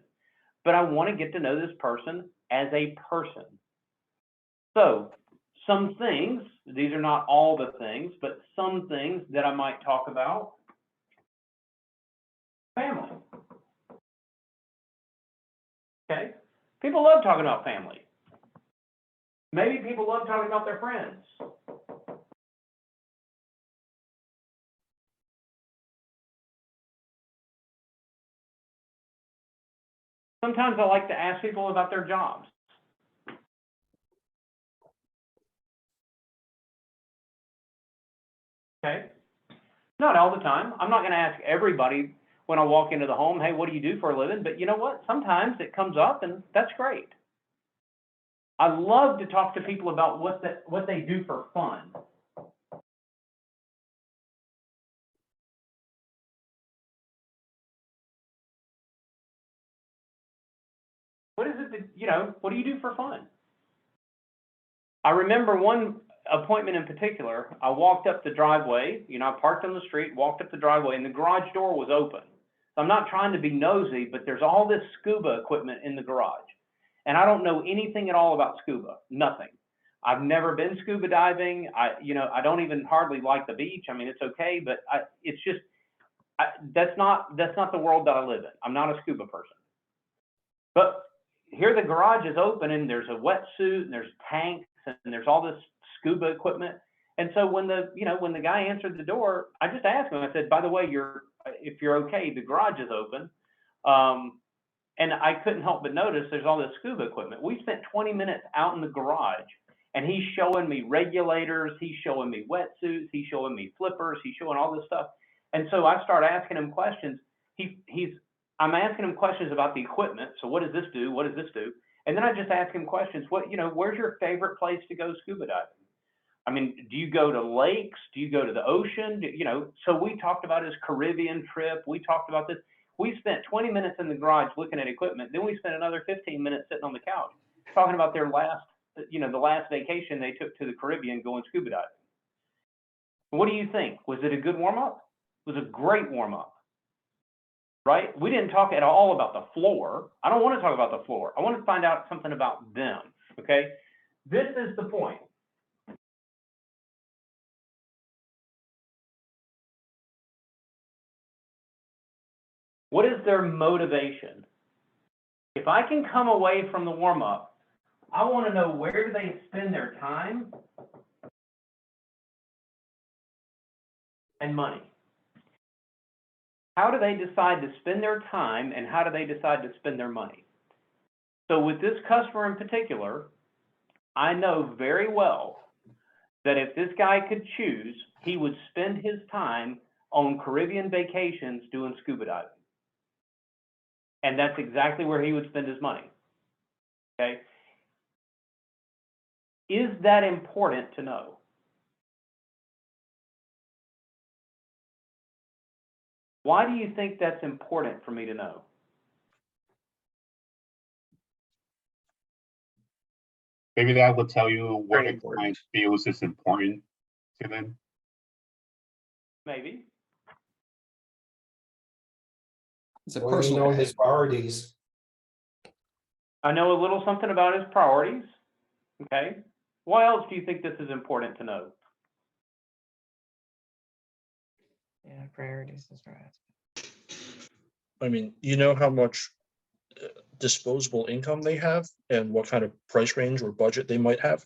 but I want to get to know this person as a person. So some things, these are not all the things, but some things that I might talk about. Family. Okay. People love talking about family. Maybe people love talking about their friends. Sometimes I like to ask people about their jobs. Okay. Not all the time. I'm not going to ask everybody when I walk into the home, hey, what do you do for a living? But you know what? Sometimes it comes up and that's great. I love to talk to people about what they do for fun. What is it that, you know, what do you do for fun? I remember one appointment in particular, I walked up the driveway, you know, I parked on the street, walked up the driveway, and the garage door was open. So I'm not trying to be nosy, but there's all this scuba equipment in the garage. And I don't know anything at all about scuba, nothing. I've never been scuba diving. I don't even hardly like the beach. I mean, it's okay, but that's not the world that I live in. I'm not a scuba person. But here the garage is open and there's a wetsuit and there's tanks and there's all this scuba equipment. And so when the guy answered the door, I just asked him, I said, by the way, if you're okay, the garage is open. And I couldn't help but notice there's all this scuba equipment. We spent 20 minutes out in the garage And he's showing me regulators, he's showing me wetsuits, he's showing me flippers, he's showing all this stuff. And so I start asking him questions. I'm asking him questions about the equipment. So what does this do? What does this do? And then I just ask him questions. Where's your favorite place to go scuba diving? I mean, do you go to lakes? Do you go to the ocean? So we talked about his Caribbean trip. We talked about this. We spent 20 minutes in the garage looking at equipment. Then we spent another 15 minutes sitting on the couch talking about their the last vacation they took to the Caribbean going scuba diving. What do you think? Was it a good warm-up? It was a great warm-up, right? We didn't talk at all about the floor. I don't want to talk about the floor. I want to find out something about them, okay? This is the point. What is their motivation? If I can come away from the warm-up, I want to know, where do they spend their time and money? How do they decide to spend their time, and how do they decide to spend their money? So with this customer in particular, I know very well that if this guy could choose, he would spend his time on Caribbean vacations doing scuba diving. And that's exactly where he would spend his money, okay? Is that important to know? Why do you think that's important for me to know? Maybe that will tell you what a client feels is important to them. Maybe. It's a Well, you know his priorities. I know a little something about his priorities, okay? Why else do you think this is important to know? Yeah, priorities is right. I mean, you know how much disposable income they have and what kind of price range or budget they might have?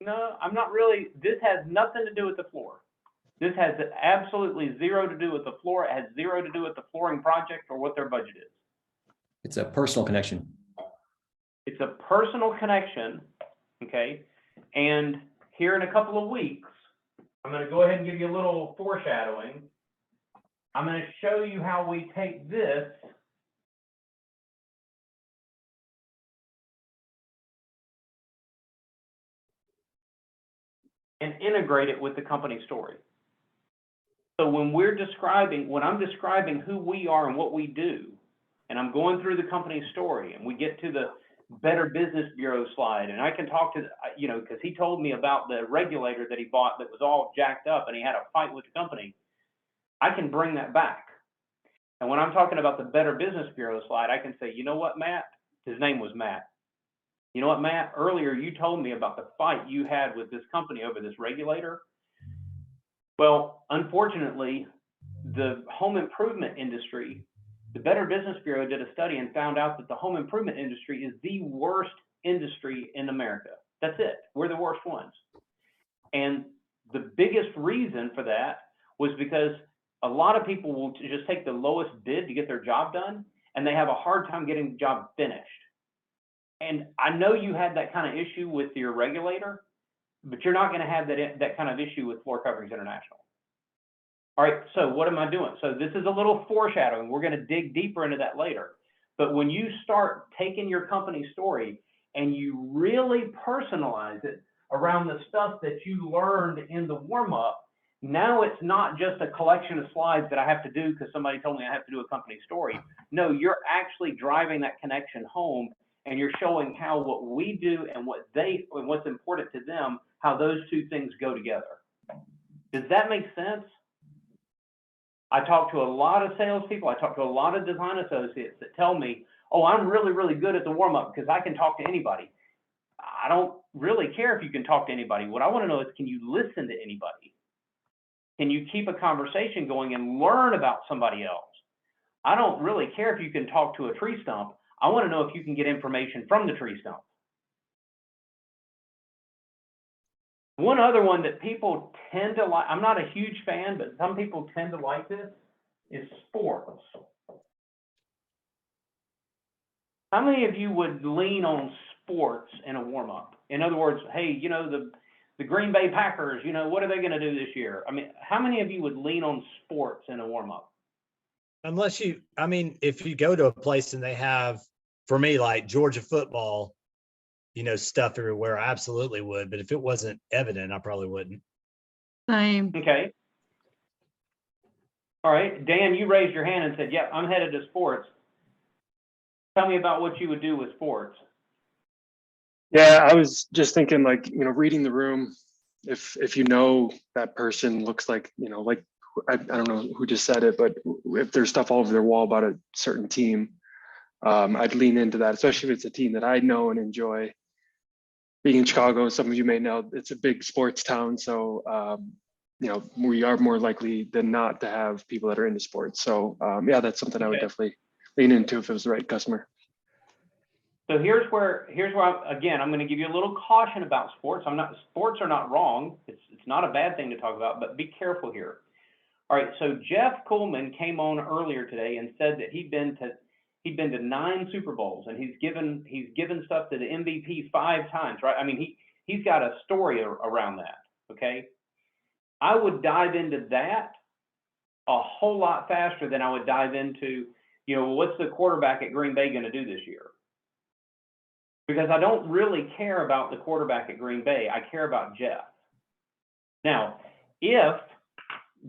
No, I'm not really. This has nothing to do with the floor. This has absolutely zero to do with the floor. It has zero to do with the flooring project or what their budget is. It's a personal connection. It's a personal connection, okay? And here in a couple of weeks, I'm going to go ahead and give you a little foreshadowing. I'm going to show you how we take this and integrate it with the company story. So when I'm describing who we are and what we do, and I'm going through the company story, and we get to the Better Business Bureau slide, and I can talk to, because he told me about the regulator that he bought that was all jacked up, and he had a fight with the company. I can bring that back. And when I'm talking about the Better Business Bureau slide, I can say, you know what, Matt? His name was Matt. You know what, Matt? Earlier you told me about the fight you had with this company over this regulator. Well, unfortunately, the home improvement industry, the Better Business Bureau did a study and found out that the home improvement industry is the worst industry in America. That's it. We're the worst ones. And the biggest reason for that was because a lot of people will just take the lowest bid to get their job done, and they have a hard time getting the job finished. And I know you had that kind of issue with your regulator, but you're not going to have that kind of issue with Floor Coverings International. All right, so what am I doing? So this is a little foreshadowing. We're going to dig deeper into that later. But when you start taking your company story and you really personalize it around the stuff that you learned in the warm-up, now it's not just a collection of slides that I have to do because somebody told me I have to do a company story. No, you're actually driving that connection home, and you're showing how what we do and what's important to them, how those two things go together. Does that make sense? I talk to a lot of salespeople. I talk to a lot of design associates that tell me, oh, I'm really, really good at the warm-up because I can talk to anybody. I don't really care if you can talk to anybody. What I want to know is, can you listen to anybody? Can you keep a conversation going and learn about somebody else? I don't really care if you can talk to a tree stump. I want to know if you can get information from the tree stump. One other one that people tend to like, I'm not a huge fan, but some people tend to like this, is sports. How many of you would lean on sports in a warm-up? In other words, hey, you know, the Green Bay Packers, you know, what are they going to do this year? I mean, how many of you would lean on sports in a warm-up? Unless you, I mean, if you go to a place and they have, for me, like Georgia football, you know, stuff everywhere, I absolutely would. But if it wasn't evident, I probably wouldn't. Same. Okay. All right, Dan, you raised your hand and said, "Yep, I'm headed to sports." Tell me about what you would do with sports. Yeah, I was just thinking, like, you know, reading the room. If you know that person looks like, you know, like I don't know who just said it, but if there's stuff all over their wall about a certain team, I'd lean into that, especially if it's a team that I know and enjoy. Being in Chicago, some of you may know, it's a big sports town, so you know, we are more likely than not to have people that are into sports. So yeah, that's something I would definitely lean into if it was the right customer. So here's where again, I'm going to give you a little caution about sports. Sports are not wrong. It's not a bad thing to talk about, but be careful here. All right. So Jeff Kuhlman came on earlier today and said that he'd been to 9 Super Bowls, and he's given stuff to the MVP 5 times, right? I mean, he's got a story around that. Okay. I would dive into that a whole lot faster than I would dive into, you know, what's the quarterback at Green Bay going to do this year? Because I don't really care about the quarterback at Green Bay. I care about Jeff. Now, if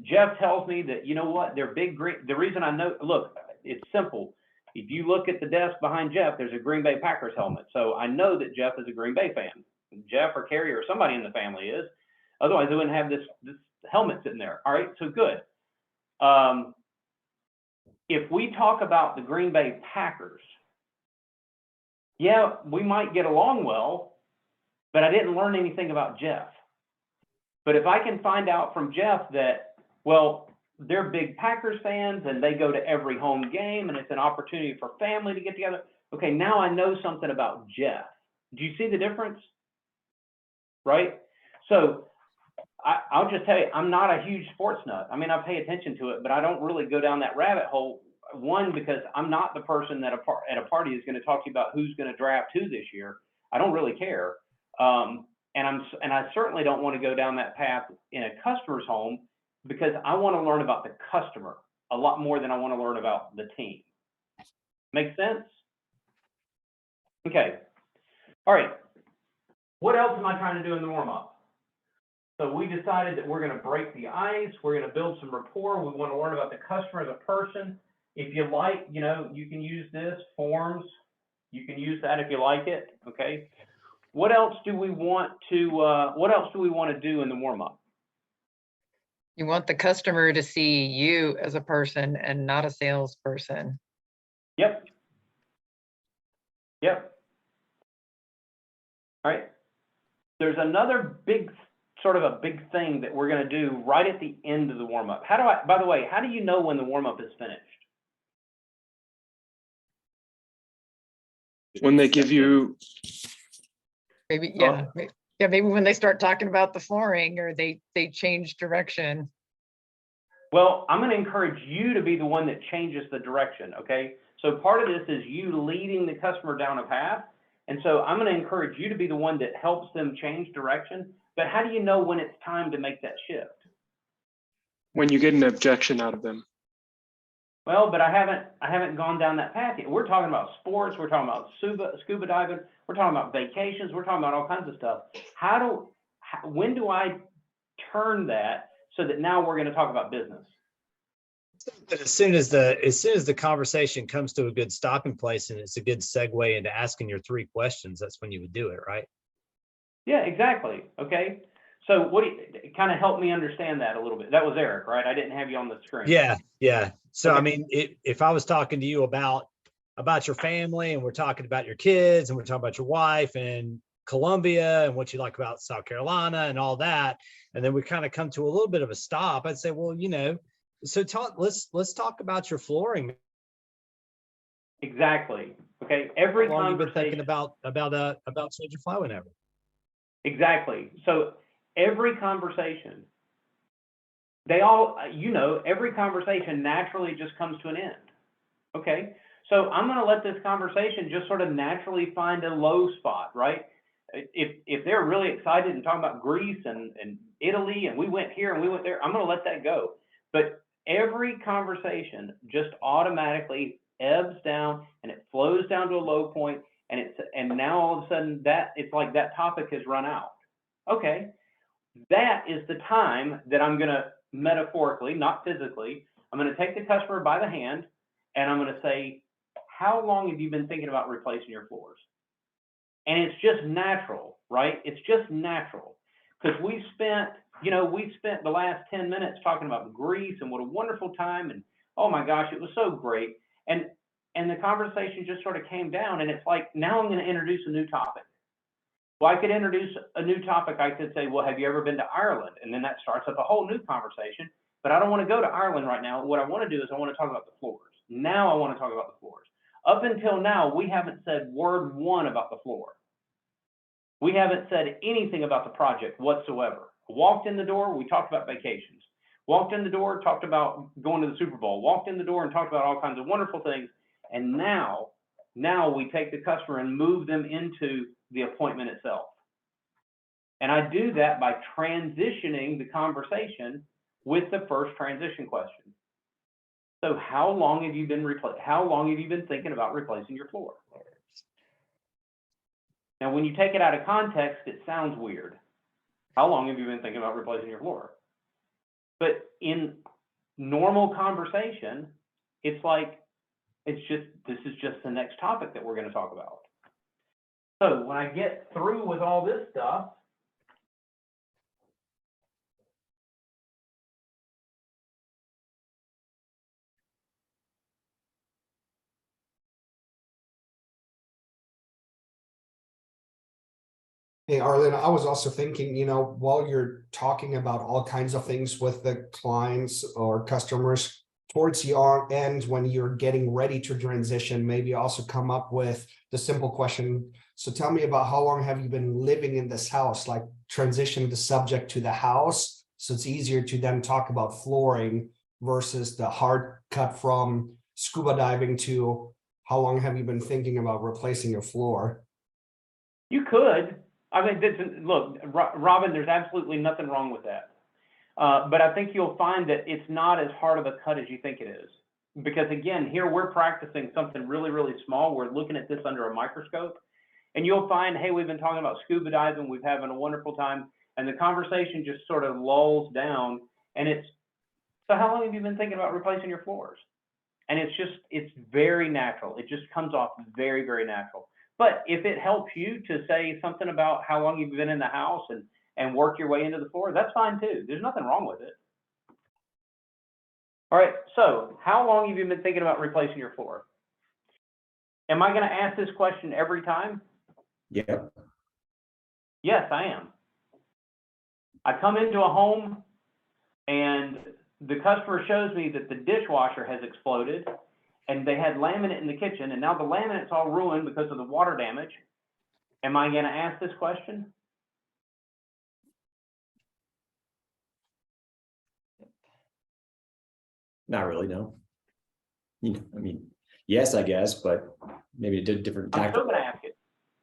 Jeff tells me that, you know what, they're big green, the reason I know, look, it's simple. If you look at the desk behind Jeff, there's a Green Bay Packers helmet. So I know that Jeff is a Green Bay fan. Jeff or Carrie or somebody in the family is. Otherwise, they wouldn't have this helmet sitting there. All right, so good. If we talk about the Green Bay Packers, yeah, we might get along well, but I didn't learn anything about Jeff. But if I can find out from Jeff that, well, they're big Packers fans and they go to every home game and it's an opportunity for family to get together. Okay, now I know something about Jeff. Do you see the difference? Right? So I'll just tell you, I'm not a huge sports nut. I mean, I pay attention to it, but I don't really go down that rabbit hole. One, because I'm not the person that at a party is going to talk to you about who's going to draft who this year. I don't really care. And I certainly don't want to go down that path in a customer's home because I want to learn about the customer a lot more than I want to learn about the team. Make sense? Okay. All right. What else am I trying to do in the warm-up? So we decided that we're going to break the ice. We're going to build some rapport. We want to learn about the customer as a person. If you like, you know, you can use this, forms. You can use that if you like it, okay? What else do we want to do in the warm-up? You want the customer to see you as a person and not a salesperson. Yep. Yep. All right. There's another big thing that we're going to do right at the end of the warm-up. By the way, how do you know when the warm-up is finished? When they give you Maybe, yeah. Yeah, maybe when they start talking about the flooring or they change direction. Well, I'm going to encourage you to be the one that changes the direction, okay? So part of this is you leading the customer down a path. And so I'm going to encourage you to be the one that helps them change direction. But how do you know when it's time to make that shift? when you get an objection out of them. Well, but I haven't gone down that path yet. We're talking about sports. We're talking about scuba diving. We're talking about vacations. We're talking about all kinds of stuff. When do I turn that so that now we're going to talk about business? As soon as the conversation comes to a good stopping place and it's a good segue into asking your 3 questions, that's when you would do it, right? Yeah, exactly. Okay. So kind of help me understand that a little bit. That was Eric, right? I didn't have you on the screen. Yeah. So, okay. I mean, if I was talking to you about your family and we're talking about your kids and we're talking about your wife and Columbia and what you like about South Carolina and all that, and then we kind of come to a little bit of a stop, I'd say, well, so let's talk about your flooring. Exactly. Okay. Every How long conversation. you've been thinking about changing flow and everything. Exactly. So every conversation, every conversation naturally just comes to an end. Okay. So I'm going to let this conversation just sort of naturally find a low spot, right? If they're really excited and talking about Greece and Italy, and we went here and we went there, I'm going to let that go. But every conversation just automatically ebbs down and it flows down to a low point, and now all of a sudden that it's like that topic has run out. Okay, that is the time that I'm going to metaphorically, not physically, I'm going to take the customer by the hand and I'm going to say, how long have you been thinking about replacing your floors? And it's just natural, right? It's just natural, because we spent the last 10 minutes talking about Greece and what a wonderful time, and oh my gosh, it was so great. And the conversation just sort of came down, and it's like, now I'm going to introduce a new topic. Well, I could introduce a new topic. I could say, well, have you ever been to Ireland? And then that starts up a whole new conversation, but I don't want to go to Ireland right now. What I want to do is I want to talk about the floors. Now I want to talk about the floors. Up until now, we haven't said word one about the floor. We haven't said anything about the project whatsoever. Walked in the door, we talked about vacations. Walked in the door, talked about going to the Super Bowl. Walked in the door and talked about all kinds of wonderful things. And now we take the customer and move them into the appointment itself. And I do that by transitioning the conversation with the first transition question. So how long have you been thinking about replacing your floor? Now, when you take it out of context, it sounds weird. How long have you been thinking about replacing your floor? But in normal conversation, it's like, this is just the next topic that we're going to talk about. So when I get through with all this stuff, Hey, Arlen, I was also thinking, while you're talking about all kinds of things with the clients or customers, towards the end, when you're getting ready to transition, maybe also come up with the simple question. So tell me about how long have you been living in this house, like transition the subject to the house. So it's easier to then talk about flooring versus the hard cut from scuba diving to how long have you been thinking about replacing your floor? you could. I mean, look, Robin, there's absolutely nothing wrong with that. But I think you'll find that it's not as hard of a cut as you think it is. Because again, here we're practicing something really, really small. We're looking at this under a microscope. And you'll find, hey, we've been talking about scuba diving. We've having a wonderful time. And the conversation just sort of lulls down. And so how long have you been thinking about replacing your floors? And it's very natural. It just comes off very, very natural. But if it helps you to say something about how long you've been in the house and work your way into the floor, that's fine too. There's nothing wrong with it. All right, so how long have you been thinking about replacing your floor? Am I going to ask this question every time? Yeah. Yes, I am. I come into a home and the customer shows me that the dishwasher has exploded and they had laminate in the kitchen, and now the laminate's all ruined because of the water damage. Am I going to ask this question? Not really, no. I mean, yes, I guess, but maybe a different I'm tactic. still going to ask it.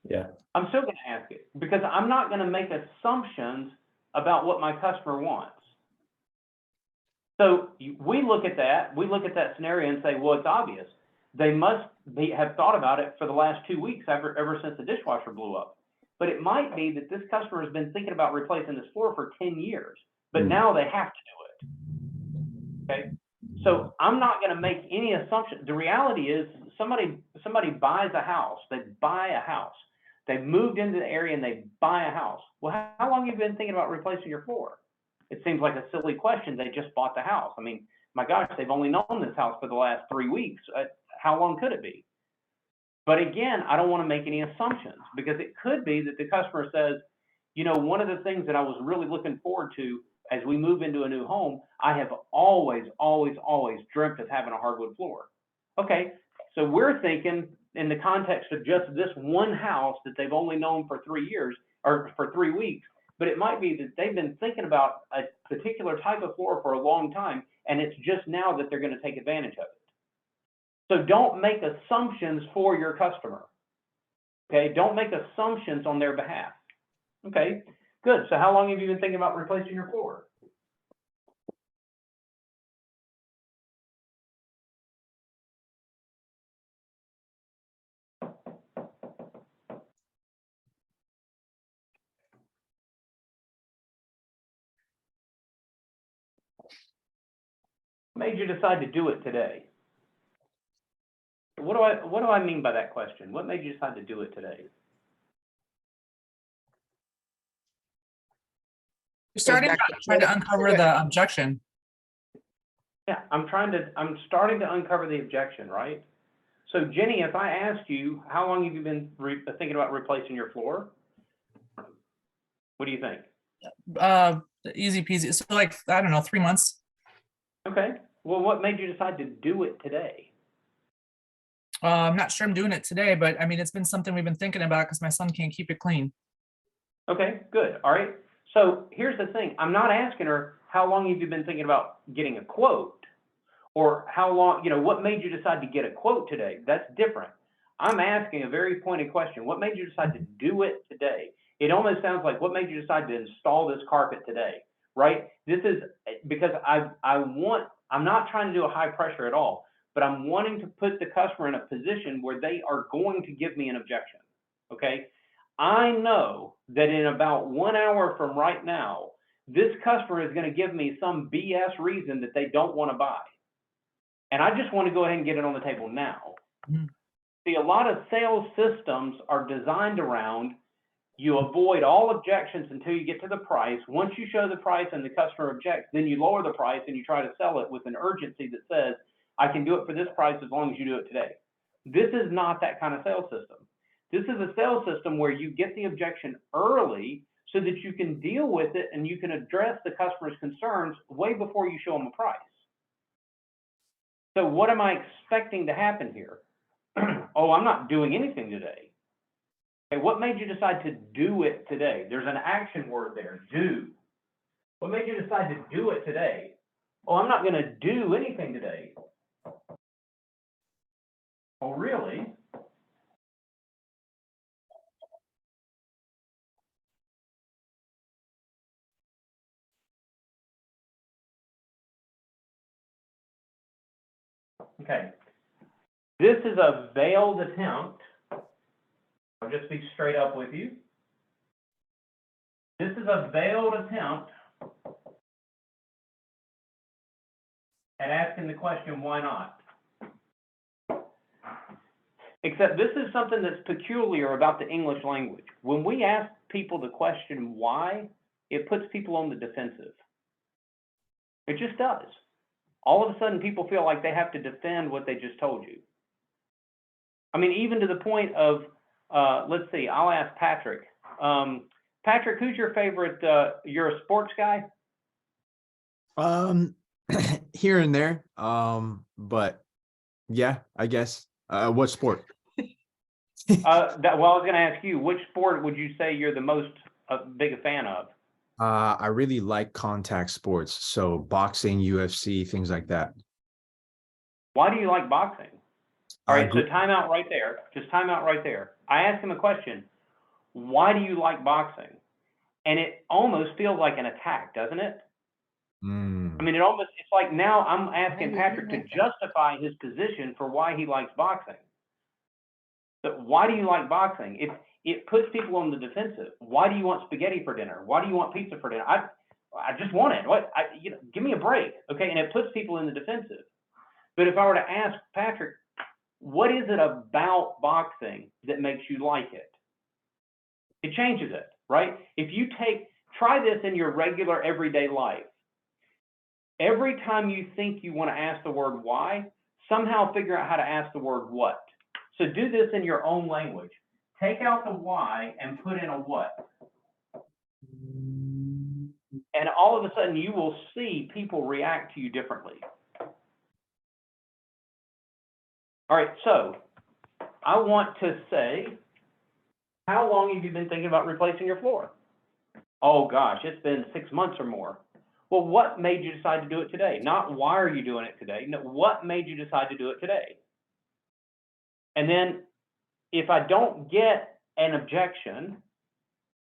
Yeah. I'm still going to ask it because I'm not going to make assumptions about what my customer wants. So we look at that scenario and say, well, it's obvious. They must have thought about it for the last 2 weeks ever since the dishwasher blew up. But it might be that this customer has been thinking about replacing this floor for 10 years, but now they have to do it. Okay. So I'm not going to make any assumption. The reality is somebody buys a house, They've moved into the area and they buy a house. Well, how long have you been thinking about replacing your floor? It seems like a silly question. They just bought the house. I mean, my gosh, they've only known this house for the last 3 weeks. How long could it be? But again, I don't want to make any assumptions because it could be that the customer says, one of the things that I was really looking forward to as we move into a new home, I have always, always, always dreamt of having a hardwood floor. Okay, so we're thinking in the context of just this one house that they've only known for 3 years or for 3 weeks, but it might be that they've been thinking about a particular type of floor for a long time, and it's just now that they're going to take advantage of it. So don't make assumptions for your customer. Okay, don't make assumptions on their behalf. Okay, good. So how long have you been thinking about replacing your floor? What made you decide to do it today? What do I mean by that question? What made you decide to do it today? You're starting to try to uncover the objection. Yeah, I'm starting to uncover the objection, right? So Jenny, if I asked you, how long have you been thinking about replacing your floor? What do you think? Easy peasy. So like, I don't know, 3 months. Okay. Well, what made you decide to do it today? I'm not sure I'm doing it today, but I mean, it's been something we've been thinking about because my son can't keep it clean. Okay, good. All right. So here's the thing. I'm not asking her, how long have you been thinking about getting a quote? Or how long, what made you decide to get a quote today? That's different. I'm asking a very pointed question. What made you decide to do it today? It almost sounds like, what made you decide to install this carpet today, right? This is because I'm not trying to do a high pressure at all, but I'm wanting to put the customer in a position where they are going to give me an objection, okay? I know that in about 1 hour from right now, this customer is going to give me some BS reason that they don't want to buy. And I just want to go ahead and get it on the table now. Mm-hmm. See, a lot of sales systems are designed around, you avoid all objections until you get to the price. Once you show the price and the customer objects, then you lower the price and you try to sell it with an urgency that says, I can do it for this price as long as you do it today. This is not that kind of sales system. This is a sales system where you get the objection early so that you can deal with it and you can address the customer's concerns way before you show them a price. So what am I expecting to happen here? Oh, I'm not doing anything today. Okay, what made you decide to do it today? There's an action word there, do. What made you decide to do it today? Oh, I'm not going to do anything today. Oh, really? Okay. This is a veiled attempt. I'll just be straight up with you. This is a veiled attempt at asking the question, why not? Except this is something that's peculiar about the English language. When we ask people the question why, it puts people on the defensive. It just does. All of a sudden, people feel like they have to defend what they just told you. I mean, even to the point of, let's see, I'll ask Patrick. Patrick, who's your favorite, you're a sports guy? Here and there. But yeah, I guess. What sport? Well, I was going to ask you, which sport would you say you're the most big a fan of? I really like contact sports, so boxing, UFC, things like that. Why do you like boxing? All right, so time out right there. Just time out right there. I asked him a question. Why do you like boxing? And it almost feels like an attack, doesn't it? I mean, it's like now I'm asking Patrick to justify his position for why he likes boxing. But why do you like boxing? It puts people on the defensive. Why do you want spaghetti for dinner? Why do you want pizza for dinner? I just want it. Give me a break, okay? And it puts people in the defensive. But if I were to ask Patrick, what is it about boxing that makes you like it? It changes it, right? If you try this in your regular everyday life. Every time you think you want to ask the word why, somehow figure out how to ask the word what. So do this in your own language. Take out the why and put in a what. And all of a sudden you will see people react to you differently. All right, so I want to say, how long have you been thinking about replacing your floor? Oh gosh, it's been 6 months or more. Well, what made you decide to do it today? Not why are you doing it today? No, what made you decide to do it today? And then if I don't get an objection,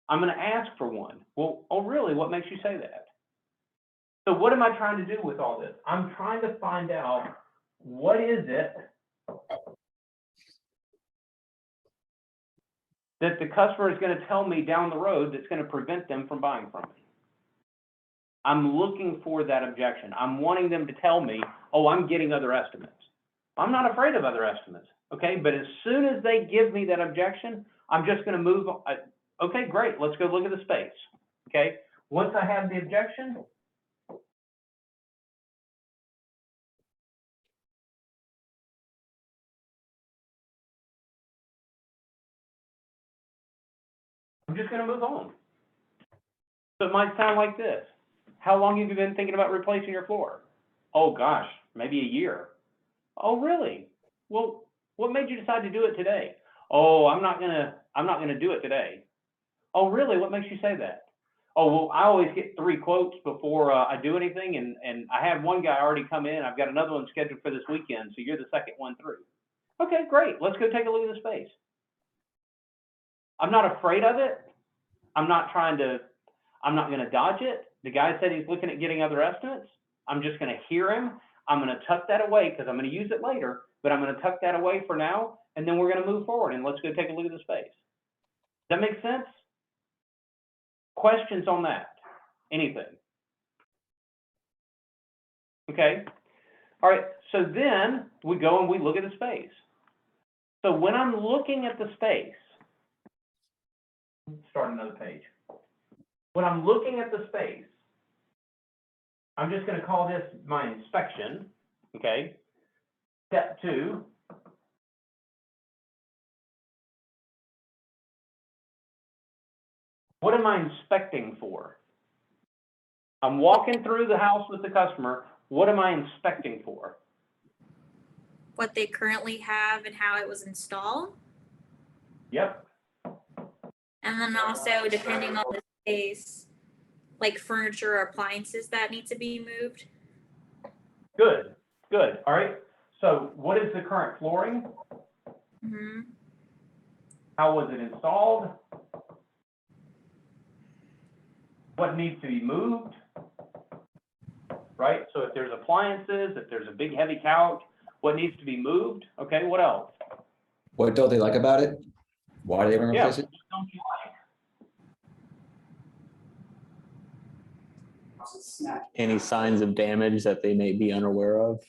I'm going to ask for one. Well, oh, really? What makes you say that? So what am I trying to do with all this? I'm trying to find out what is it that the customer is going to tell me down the road that's going to prevent them from buying from me. I'm looking for that objection. I'm wanting them to tell me, oh, I'm getting other estimates. I'm not afraid of other estimates, okay? But as soon as they give me that objection, I'm just going to move on. Okay, great, let's go look at the space, okay? Once I have the objection, I'm just going to move on. So it might sound like this. How long have you been thinking about replacing your floor? Oh gosh, maybe a year. Oh really? Well, what made you decide to do it today? Oh, I'm not gonna do it today. Oh really? What makes you say that? Oh well, I always get 3 quotes before I do anything, and I had one guy already come in. I've got another one scheduled for this weekend, so you're the second one through. Okay, great. Let's go take a look at the space. I'm not afraid of it. I'm not going to dodge it. The guy said he's looking at getting other estimates. I'm just going to hear him. I'm going to tuck that away because I'm going to use it later, but I'm going to tuck that away for now, and then we're going to move forward and let's go take a look at the space. Does that make sense? Questions on that? Anything? Okay. All right. So then we go and we look at the space. So when I'm looking at the space, let's start another page. When I'm looking at the space, I'm just going to call this my inspection, okay? Step 2. What am I inspecting for? I'm walking through the house with the customer. What am I inspecting for? What they currently have and how it was installed. Yep. And then also, depending on the space, like furniture or appliances that need to be moved. Good, good. All right. So what is the current flooring? Mm-hmm. How was it installed? What needs to be moved? Right? So if there's appliances, if there's a big heavy couch, what needs to be moved? Okay, what else? What don't they like about it? Why do they want to replace it? What don't you like? Any signs of damage that they may be unaware of?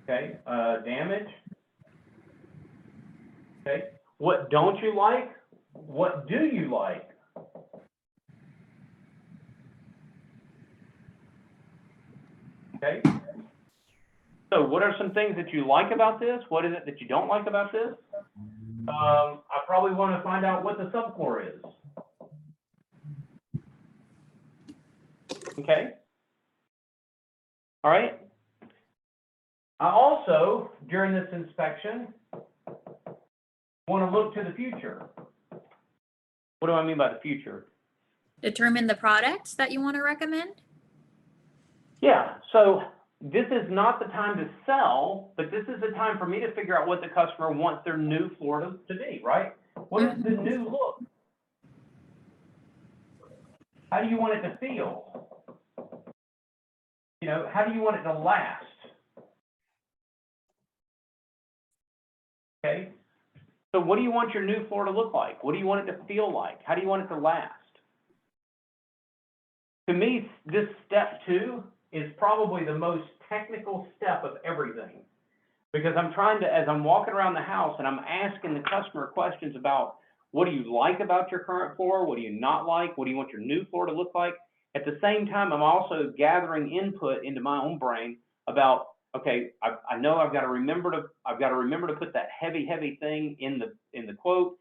Okay, damage. Okay, what don't you like? What do you like? Okay, so what are some things that you like about this? What is it that you don't like about this? I probably want to find out what the subfloor is. Okay. All right. I also, during this inspection, want to look to the future. What do I mean by the future? Determine the products that you want to recommend. Yeah, so this is not the time to sell, but this is the time for me to figure out what the customer wants their new floor to be, right? What is the new look? How do you want it to feel? You know, how do you want it to last? Okay, so what do you want your new floor to look like? What do you want it to feel like? How do you want it to last? To me, this step 2 is probably the most technical step of everything, because I'm trying to, as I'm walking around the house and I'm asking the customer questions about what do you like about your current floor? What do you not like? What do you want your new floor to look like? At the same time, I'm also gathering input into my own brain about, okay, I know I've got to remember to put that heavy thing in the quote.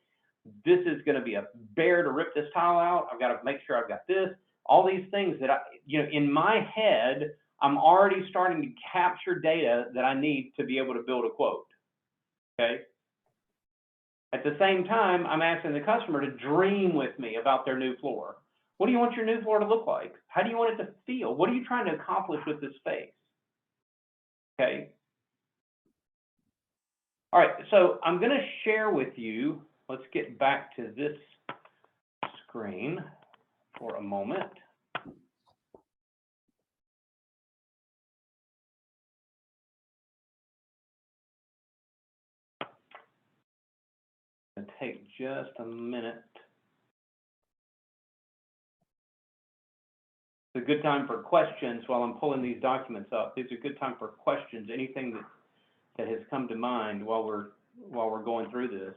This is going to be a bear to rip this tile out. I've got to make sure I've got this. All these things that in my head, I'm already starting to capture data that I need to be able to build a quote. Okay. At the same time, I'm asking the customer to dream with me about their new floor. What do you want your new floor to look like? How do you want it to feel? What are you trying to accomplish with this space? Okay. All right, so I'm going to share with you, let's get back to this screen for a moment. It'll take just a minute. It's a good time for questions while I'm pulling these documents up. It's a good time for questions, anything that has come to mind while we're going through this.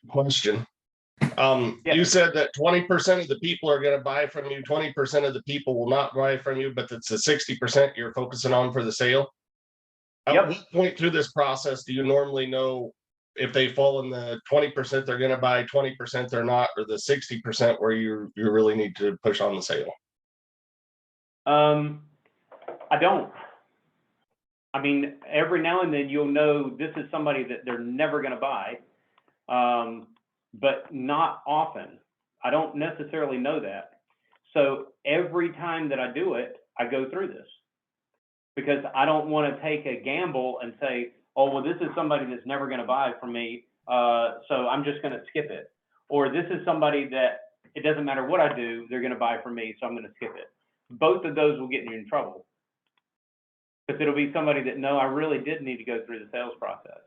Question. Yes. You said that 20% of the people are going to buy from you, 20% of the people will not buy from you, but it's the 60% you're focusing on for the sale. At Yep. what point through this process do you normally know if they fall in the 20% they're going to buy, 20% they're not, or the 60% where you really need to push on the sale? I don't. I mean, every now and then you'll know this is somebody that they're never going to buy, but not often. I don't necessarily know that. So every time that I do it, I go through this because I don't want to take a gamble and say, oh, well, this is somebody that's never going to buy from me, so I'm just going to skip it. Or this is somebody that it doesn't matter what I do, they're going to buy from me, so I'm going to skip it. Both of those will get you in trouble. Because it'll be somebody that, no, I really did need to go through the sales process.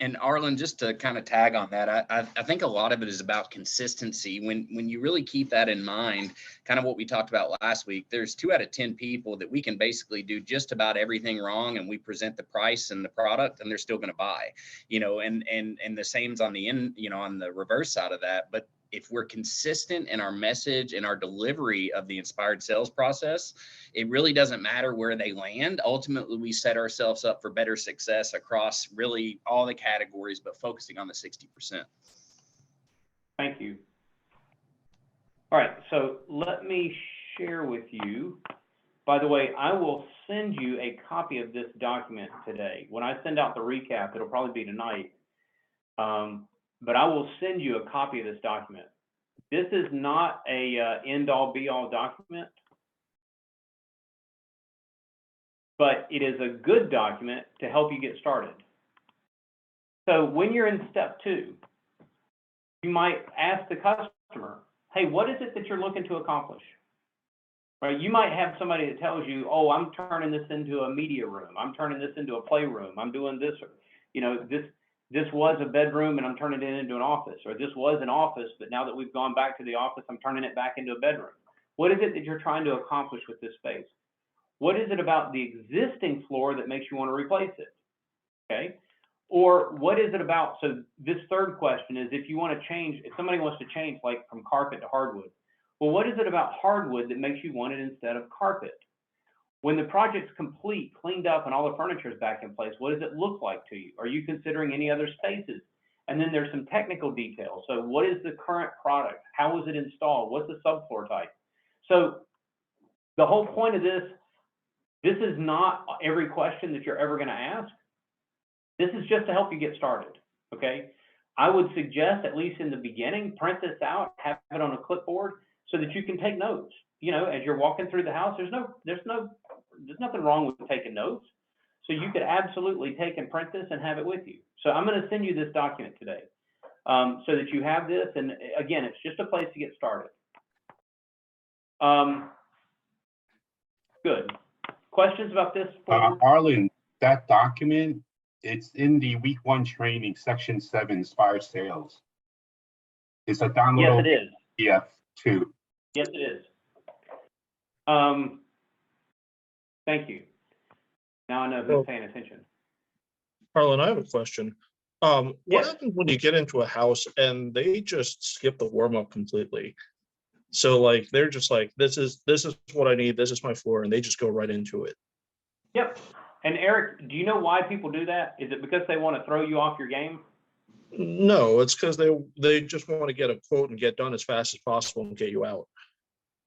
And Arlen, just to kind of tag on that, I think a lot of it is about consistency. When you really keep that in mind, kind of what we talked about last week, there's 2 out of 10 people that we can basically do just about everything wrong, and we present the price and the product, and they're still going to buy. And the same's on the on the reverse side of that. But if we're consistent in our message and our delivery of the inspired sales process, it really doesn't matter where they land. Ultimately, we set ourselves up for better success across really all the categories, but focusing on the 60%. Thank you. All right, so let me share with you. By the way, I will send you a copy of this document today. When I send out the recap, it'll probably be tonight. But I will send you a copy of this document. This is not a end-all be-all document, but it is a good document to help you get started. So when you're in step 2, you might ask the customer, hey, what is it that you're looking to accomplish? Right? You might have somebody that tells you, oh, I'm turning this into a media room. I'm turning this into a playroom. I'm doing this, this was a bedroom and I'm turning it into an office, or this was an office, but now that we've gone back to the office, I'm turning it back into a bedroom. What is it that you're trying to accomplish with this space? What is it about the existing floor that makes you want to replace it? Okay. Or what is it about? So this third question is, if you want to change, if somebody wants to change like from carpet to hardwood, well, what is it about hardwood that makes you want it instead of carpet? When the project's complete, cleaned up, and all the furniture is back in place, what does it look like to you? Are you considering any other spaces? And then there's some technical details. So what is the current product? How was it installed? What's the subfloor type? So the whole point of this is not every question that you're ever going to ask. This is just to help you get started, okay? I would suggest, at least in the beginning, print this out, have it on a clipboard so that you can take notes. As you're walking through the house, there's nothing wrong with taking notes. So you could absolutely take and print this and have it with you. So I'm going to send you this document today so that you have this. And again, it's just a place to get started. Good. Questions about this? Arlen, that document, it's in the week 1 training, section 7, inspired sales. It's a download. Yes, it is. PDF too. Yes, it is. Thank you. Now I know who's paying attention. Harlan, I have a question. What happens when you get into a house and they just skip the warm up completely? So like they're just like, this is what I need, this is my floor, and they just go right into it. Yep. And Eric, do you know why people do that? Is it because they want to throw you off your game? No, it's because they just want to get a quote and get done as fast as possible and get you out.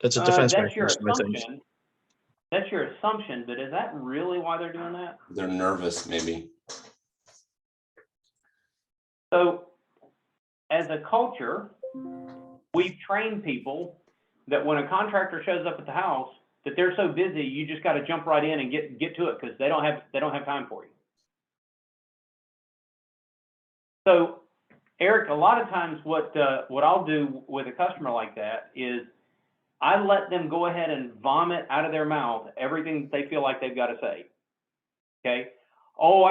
That's a defense mechanism, I think. That's your assumption, but is that really why they're doing that? They're nervous, maybe. So as a culture, we've trained people that when a contractor shows up at the house, that they're so busy, you just got to jump right in and get to it because they don't have time for you. So, Eric, a lot of times what I'll do with a customer like that is I let them go ahead and vomit out of their mouth everything that they feel like they've got to say. Okay. Oh,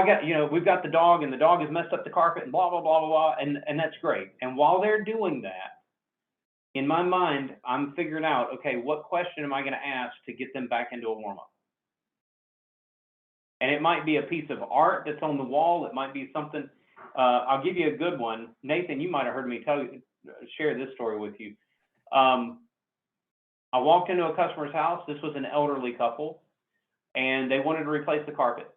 we've got the dog and the dog has messed up the carpet and blah, blah, blah, blah, blah. And that's great. And while they're doing that, in my mind, I'm figuring out, okay, what question am I going to ask to get them back into a warm-up? And it might be a piece of art that's on the wall. It might be something, I'll give you a good one. Nathan, you might have heard me share this story with you. I walked into a customer's house. This was an elderly couple, and they wanted to replace the carpet.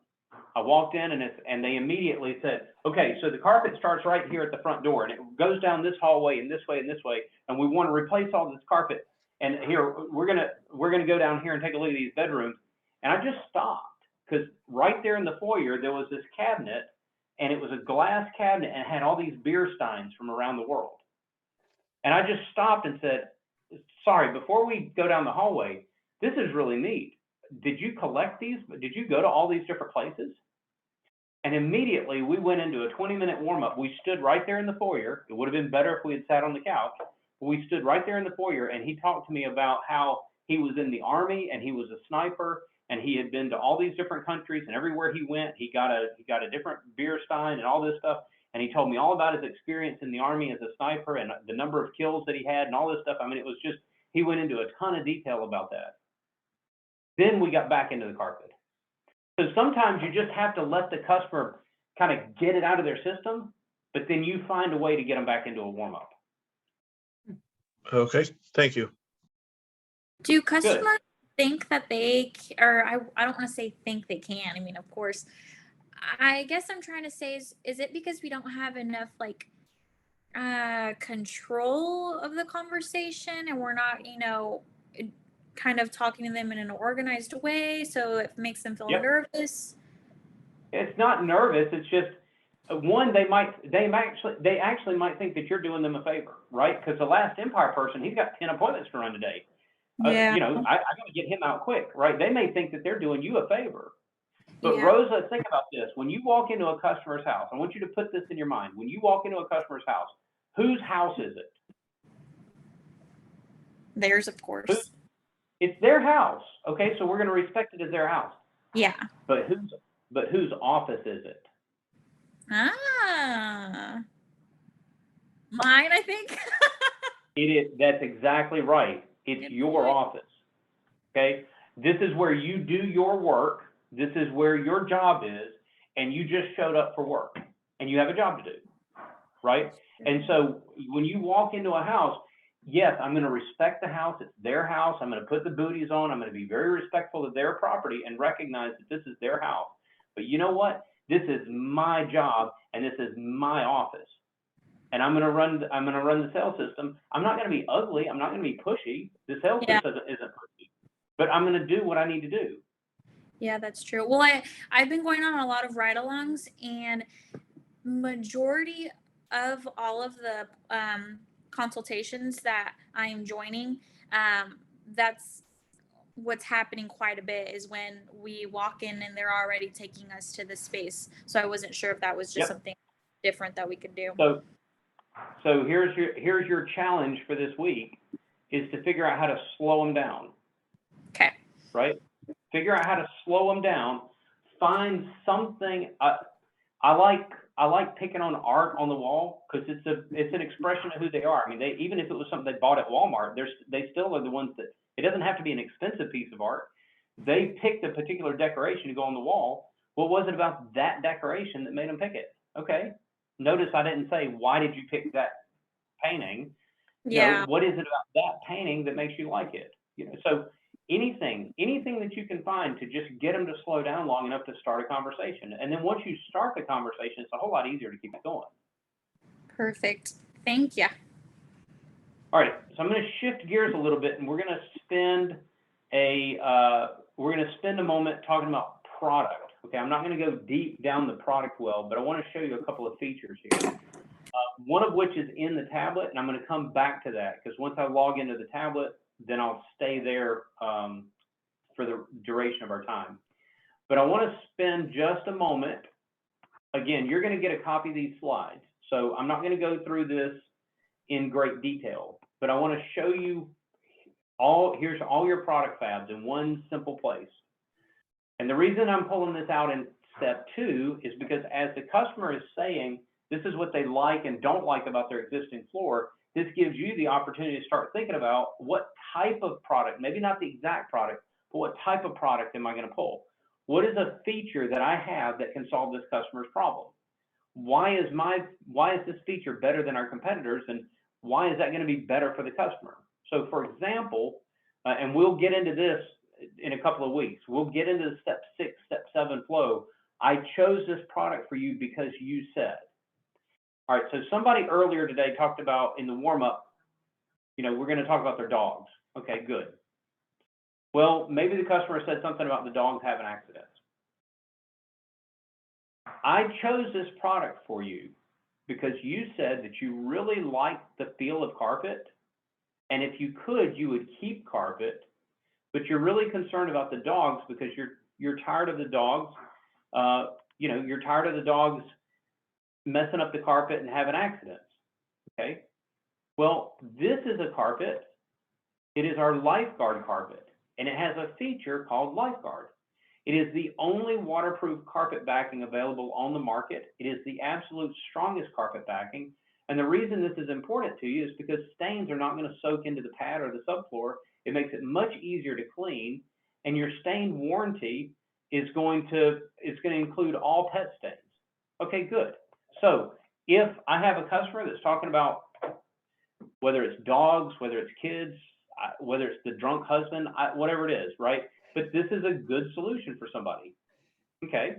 I walked in and they immediately said, okay, so the carpet starts right here at the front door and it goes down this hallway and this way and this way. And we want to replace all this carpet. And here, we're going to go down here and take a look at these bedrooms. And I just stopped because right there in the foyer, there was this cabinet and it was a glass cabinet and it had all these beer steins from around the world. And I just stopped and said, sorry, before we go down the hallway, this is really neat. Did you collect these? Did you go to all these different places? And immediately we went into a 20-minute warm-up. We stood right there in the foyer. It would have been better if we had sat on the couch. But we stood right there in the foyer and he talked to me about how he was in the Army and he was a sniper and he had been to all these different countries and everywhere he went, he got a different beer stein and all this stuff. And he told me all about his experience in the Army as a sniper and the number of kills that he had and all this stuff. I mean, it was just, he went into a ton of detail about that. Then we got back into the carpet. So sometimes you just have to let the customer kind of get it out of their system, but then you find a way to get them back into a warm-up. Okay, thank you. Do customers think that or I don't want to say think they can. I mean, of course, I guess I'm trying to say is it because we don't have enough control of the conversation and we're not, kind of talking to them in an organized way, so it makes them feel nervous? It's not nervous. It's just one, they actually might think that you're doing them a favor, right? Because the last Empire person, he's got 10 appointments to run today. Yeah. I got to get him out quick, right? They may think that they're doing you a favor. But Rosa, think about this. When you walk into a customer's house, I want you to put this in your mind. When you walk into a customer's house, whose house is it? Theirs, of course. It's their house. Okay, so we're going to respect it as their house. Yeah. But whose office is it? Mine, I think. It is. That's exactly right. It's your office. Okay, this is where you do your work. This is where your job is, and you just showed up for work, and you have a job to do, right? And so when you walk into a house, yes, I'm going to respect the house. It's their house. I'm going to put the booties on. I'm going to be very respectful of their property and recognize that this is their house. But you know what? This is my job, and this is my office. And I'm going to run the sales system. I'm not going to be ugly. I'm not going to be pushy. The sales system isn't pushy, but I'm going to do what I need to do. Yeah, that's true. Well, I've been going on a lot of ride-alongs, and majority of all of the consultations that I am joining, that's what's happening quite a bit is when we walk in and they're already taking us to the space. So I wasn't sure if that was just something different that we could do. So here's your challenge for this week is to figure out how to slow them down. Okay. Right? Figure out how to slow them down. Find something. I like picking on art on the wall because it's an expression of who they are. I mean, even if it was something they bought at Walmart, they still are the ones that, it doesn't have to be an expensive piece of art. They picked a particular decoration to go on the wall. What was it about that decoration that made them pick it? Okay. Notice I didn't say, why did you pick that painting? Yeah. What is it about that painting that makes you like it? So anything that you can find to just get them to slow down long enough to start a conversation. And then once you start the conversation, it's a whole lot easier to keep it going. Perfect. Thank you. All right, so I'm going to shift gears a little bit, and we're going to spend a moment talking about product. Okay, I'm not going to go deep down the product well, but I want to show you a couple of features here. one of which is in the tablet, and I'm going to come back to that because once I log into the tablet, then I'll stay there for the duration of our time. But I want to spend just a moment. Again, you're going to get a copy of these slides. So I'm not going to go through this in great detail, but I want to show you here's all your product fabs in one simple place. And the reason I'm pulling this out in step 2 is because as the customer is saying, this is what they like and don't like about their existing floor, this gives you the opportunity to start thinking about what type of product, maybe not the exact product, but what type of product am I going to pull? What is a feature that I have that can solve this customer's problem? Why is this feature better than our competitors, and why is that going to be better for the customer? So for example, and we'll get into this in a couple of weeks, we'll get into the step 6, step 7 flow. I chose this product for you because you said. All right, so somebody earlier today talked about in the warm-up, we're going to talk about their dogs. Okay, good. Well, maybe the customer said something about the dogs having accidents. I chose this product for you because you said that you really liked the feel of carpet, and if you could, you would keep carpet, but you're really concerned about the dogs because you're tired of the dogs. You're tired of the dogs messing up the carpet and having accidents. Okay. Well, this is a carpet. It is our Lifeguard carpet, and it has a feature called Lifeguard. It is the only waterproof carpet backing available on the market. It is the absolute strongest carpet backing. And the reason this is important to you is because stains are not going to soak into the pad or the subfloor. It makes it much easier to clean, and your stain warranty is going to include all pet stains. Okay, good. So if I have a customer that's talking about whether it's dogs, whether it's kids, whether it's the drunk husband, whatever it is, right? But this is a good solution for somebody. Okay.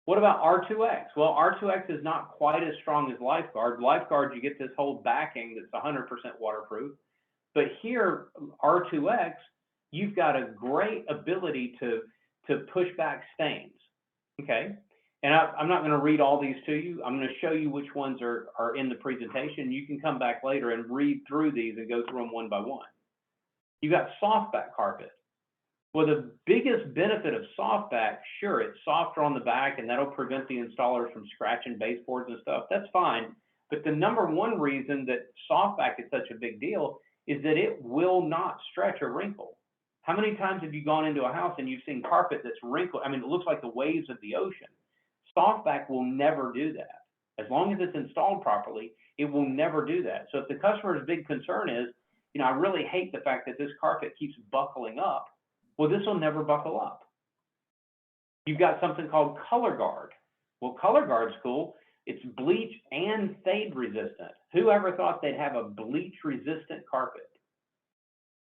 What about R2X? Well, R2X is not quite as strong as Lifeguard. Lifeguard, you get this whole backing that's 100% waterproof. But here, R2X, you've got a great ability to push back stains. Okay. And I'm not going to read all these to you. I'm going to show you which ones are in the presentation. You can come back later and read through these and go through them one by one. You got softback carpet. Well, the biggest benefit of softback, sure, it's softer on the back and that'll prevent the installers from scratching baseboards and stuff. That's fine. But the number one reason that softback is such a big deal is that it will not stretch or wrinkle. How many times have you gone into a house and you've seen carpet that's wrinkled? I mean, it looks like the waves of the ocean. Softback will never do that. As long as it's installed properly, it will never do that. So if the customer's big concern is, I really hate the fact that this carpet keeps buckling up, well, this will never buckle up. You've got something called Color Guard. Well, Color Guard's cool. It's bleach and fade resistant. Whoever thought they'd have a bleach resistant carpet?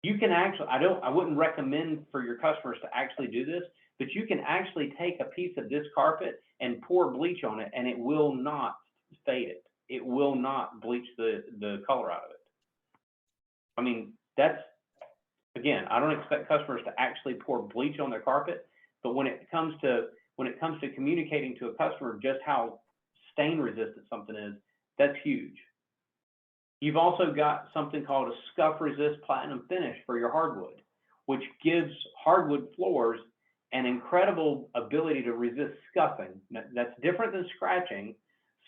You can actually, I wouldn't recommend for your customers to actually do this, but you can actually take a piece of this carpet and pour bleach on it, and it will not fade it. It will not bleach the color out of it. I mean, that's, again, I don't expect customers to actually pour bleach on their carpet, but when it comes to communicating to a customer just how stain resistant something is, that's huge. You've also got something called a scuff resist platinum finish for your hardwood, which gives hardwood floors an incredible ability to resist scuffing. That's different than scratching.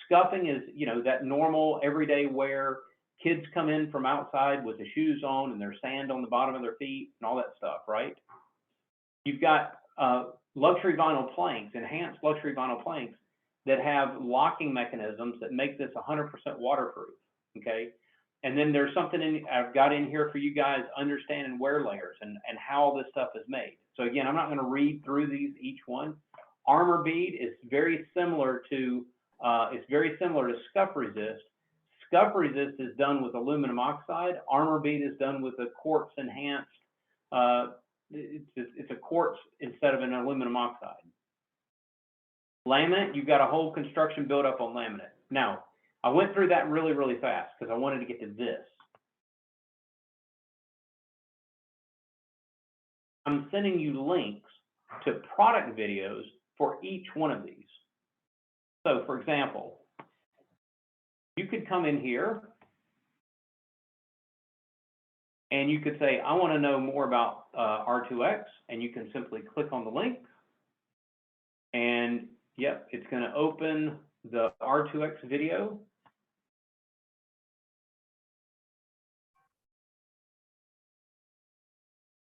Scuffing is, that normal everyday wear. Kids come in from outside with the shoes on and there's sand on the bottom of their feet and all that stuff, right? You've got luxury vinyl planks, enhanced luxury vinyl planks that have locking mechanisms that make this 100% waterproof, okay? And then there's something I've got in here for you guys, understanding wear layers and how all this stuff is made. So again, I'm not going to read through these each one. Armor bead is very similar to scuff resist. Scuff resist is done with aluminum oxide. Armor bead is done with a quartz enhanced. It's a quartz instead of an aluminum oxide. Laminate, you've got a whole construction built up on laminate. Now, I went through that really, really fast because I wanted to get to this. I'm sending you links to product videos for each one of these. So for example, you could come in here and you could say, I want to know more about R2X, and you can simply click on the link. And yep, it's going to open the R2X video.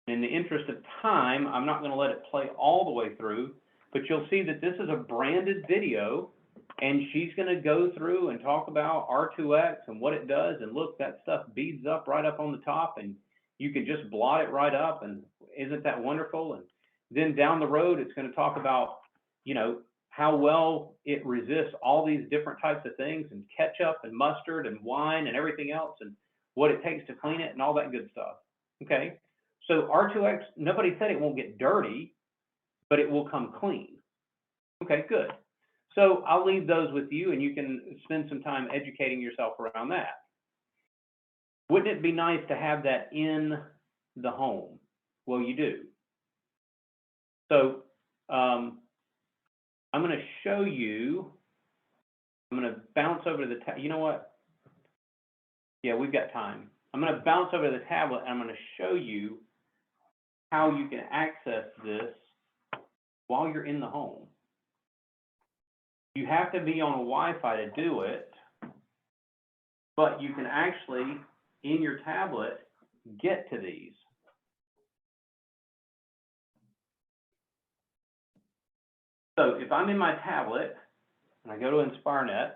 In the interest of time, I'm not going to let it play all the way through, but you'll see that this is a branded video, and she's going to go through and talk about R2X and what it does. And look, that stuff beads up right up on the top, and you can just blot it right up. And isn't that wonderful? And then down the road, it's going to talk about, you know, how well it resists all these different types of things, and ketchup and mustard and wine and everything else, and what it takes to clean it and all that good stuff. Okay. So R2X, nobody said it won't get dirty, but it will come clean. Okay, good. So I'll leave those with you, and you can spend some time educating yourself around that. Wouldn't it be nice to have that in the home? Well, you do. So I'm going to show you, I'm going to bounce over to the, you know what? Yeah, we've got time. I'm going to bounce over to the tablet, and I'm going to show you how you can access this while you're in the home. You have to be on a Wi-Fi to do it, but you can actually, in your tablet, get to these. So if I'm in my tablet and I go to InspireNet,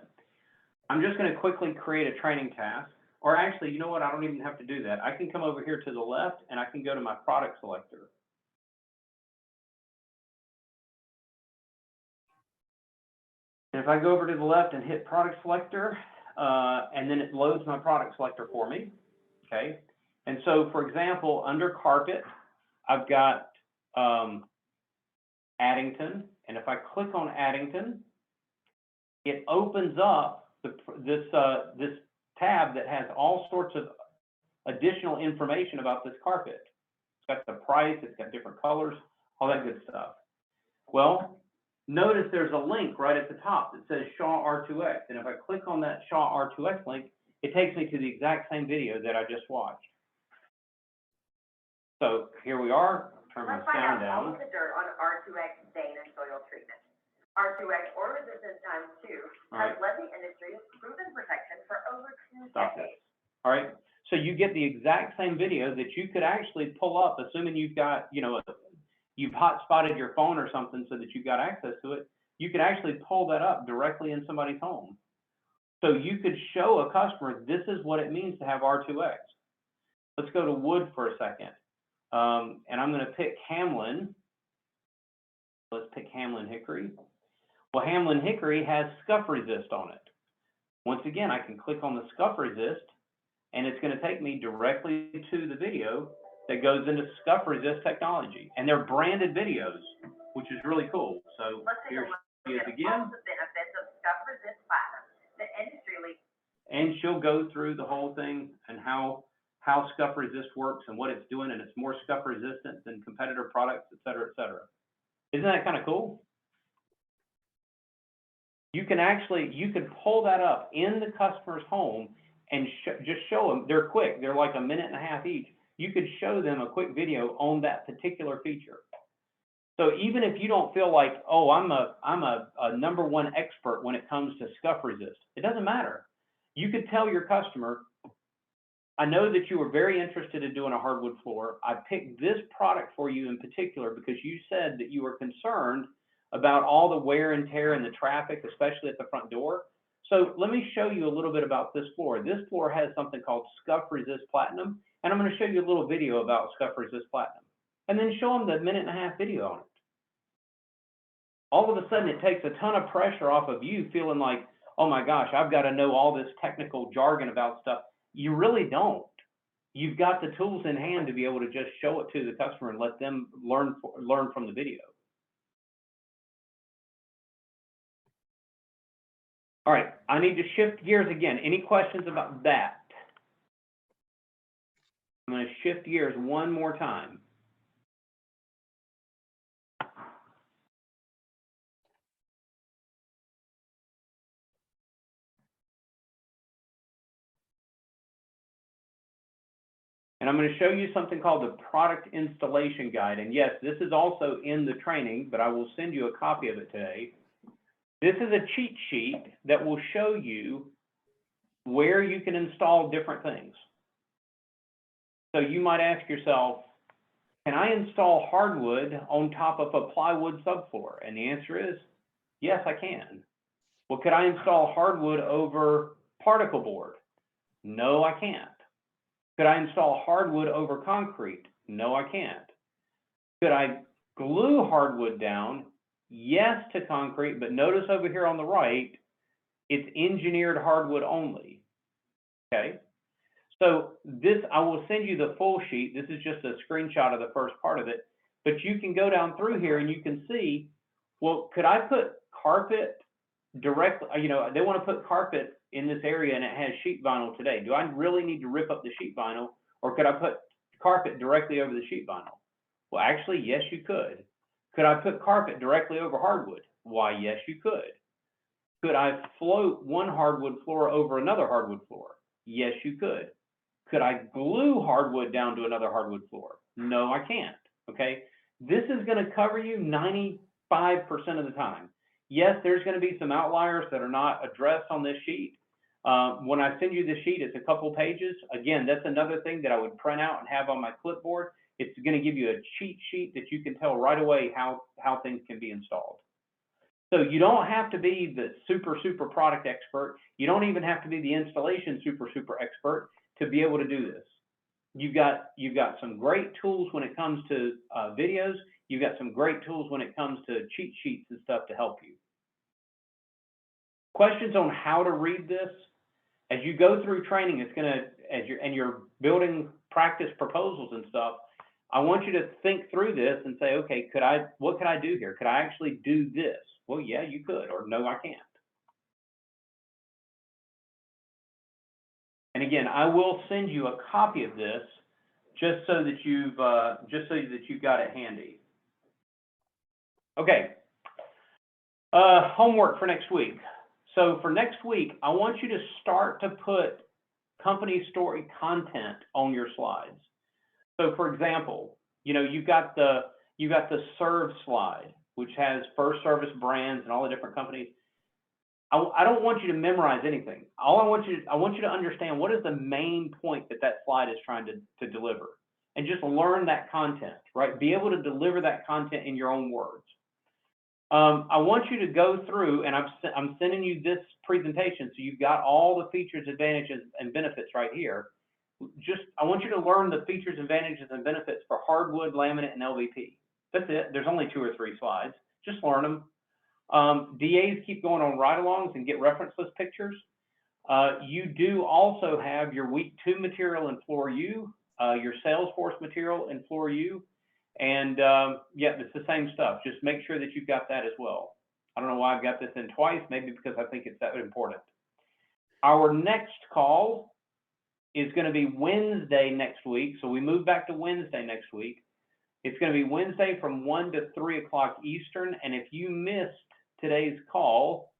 I'm just going to quickly create a training task. Or actually, you know what? I don't even have to do that. I can come over here to the left, and I can go to my product selector. And if I go over to the left and hit product selector, and then it loads my product selector for me, okay? And so, for example, under carpet, I've got Addington, and if I click on Addington, it opens up this tab that has all sorts of additional information about this carpet. It's got the price, it's got different colors, all that good stuff. Well, notice there's a link right at the top that says Shaw R2X. And if I click on that Shaw R2X link, it takes me to the exact same video that I just watched. So here we are. Turn my sound down. All of the dirt on R2X stain and soil treatment. R2X or resistance times 2 has led the industry's proven protection for over 2 decades. All right. So you get the exact same video that you could actually pull up, assuming you've got, you know, you've hotspotted your phone or something so that you've got access to it. You could actually pull that up directly in somebody's home. So you could show a customer, this is what it means to have R2X. Let's go to wood for a second. And I'm going to pick Hamlin. Let's pick Hamlin Hickory. Well, Hamlin Hickory has scuff resist on it. Once again, I can click on the scuff resist, and it's going to take me directly to the video that goes into scuff resist technology. And they're branded videos, which is really cool. So here she is again. The benefits of scuff resist platinum, the industry leader. And she'll go through the whole thing and how scuff resist works and what it's doing, and it's more scuff resistant than competitor products, et cetera, et cetera. Isn't that kind of cool? You can actually, you could pull that up in the customer's home and just show them. They're quick. They're like 1.5 minutes each. You could show them a quick video on that particular feature. So even if you don't feel like, oh, I'm a #1 expert when it comes to scuff resist, it doesn't matter. You could tell your customer, I know that you were very interested in doing a hardwood floor. I picked this product for you in particular because you said that you were concerned about all the wear and tear and the traffic, especially at the front door. So let me show you a little bit about this floor. This floor has something called scuff resist platinum, and I'm going to show you a little video about scuff resist platinum, and then show them the 1.5 minute video on it. All of a sudden, it takes a ton of pressure off of you feeling like, oh my gosh, I've got to know all this technical jargon about stuff. You really don't. You've got the tools in hand to be able to just show it to the customer and let them learn from the video. All right, I need to shift gears again. Any questions about that? I'm going to shift gears one more time. And I'm going to show you something called the product installation guide. And yes, this is also in the training, but I will send you a copy of it today. This is a cheat sheet that will show you where you can install different things. So you might ask yourself, can I install hardwood on top of a plywood subfloor? And the answer is, yes, I can. Well, could I install hardwood over particle board? No, I can't. Could I install hardwood over concrete? No, I can't. Could I glue hardwood down? Yes to concrete, but notice over here on the right, it's engineered hardwood only. Okay. So this, I will send you the full sheet. This is just a screenshot of the first part of it, but you can go down through here and you can see, well, could I put carpet directly, you know, they want to put carpet in this area and it has sheet vinyl today. Do I really need to rip up the sheet vinyl, or could I put carpet directly over the sheet vinyl? Well, actually, yes, you could. Could I put carpet directly over hardwood? Why, yes, you could. Could I float one hardwood floor over another hardwood floor? Yes, you could. Could I glue hardwood down to another hardwood floor? No, I can't. Okay. This is going to cover you 95% of the time. Yes, there's going to be some outliers that are not addressed on this sheet. When I send you the sheet, it's a couple pages. Again, that's another thing that I would print out and have on my clipboard. It's going to give you a cheat sheet that you can tell right away how things can be installed. So you don't have to be the super product expert. You don't even have to be the installation super expert to be able to do this. You've got some great tools when it comes to videos. You've got some great tools when it comes to cheat sheets and stuff to help you. Questions on how to read this? As you go through training, it's gonna, and you're building practice proposals and stuff, I want you to think through this and say, okay, what could I do here? Could I actually do this? Well, yeah, you could, or no, I can't. And again, I will send you a copy of this just so that you've got it handy. Okay. Homework for next week. So for next week, I want you to start to put company story content on your slides. So for example, you know, you've got the serve slide, which has first service brands and all the different companies. I don't want you to memorize anything. I want you to understand what is the main point that slide is trying to deliver, and just learn that content, right? Be able to deliver that content in your own words. I want you to go through, and I'm sending you this presentation, so you've got all the features, advantages, and benefits right here. I want you to learn the features, advantages, and benefits for hardwood, laminate, and LVP. That's it. There's only 2 or 3 slides. Just learn them. DAs keep going on ride-alongs and get reference list pictures. You do also have your week 2 material in Floor U, your Salesforce material in Floor U, and yeah, it's the same stuff. Just make sure that you've got that as well. I don't know why I've got this in twice, maybe because I think it's that important. Our next call is going to be Wednesday next week, so we move back to Wednesday next week. It's going to be Wednesday from 1 to 3 o'clock Eastern, and if you missed today's call,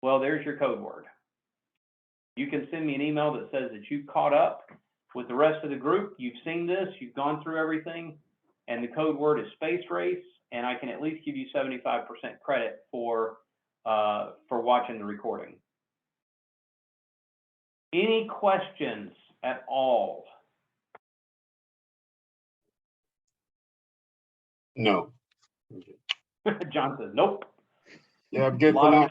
well, there's your code word. You can send me an email that says that you caught up with the rest of the group. You've seen this, you've gone through everything, and the code word is space race, and I can at least give you 75% credit for watching the recording. Any questions at all? No. John says, nope. Yeah, I'm good for now.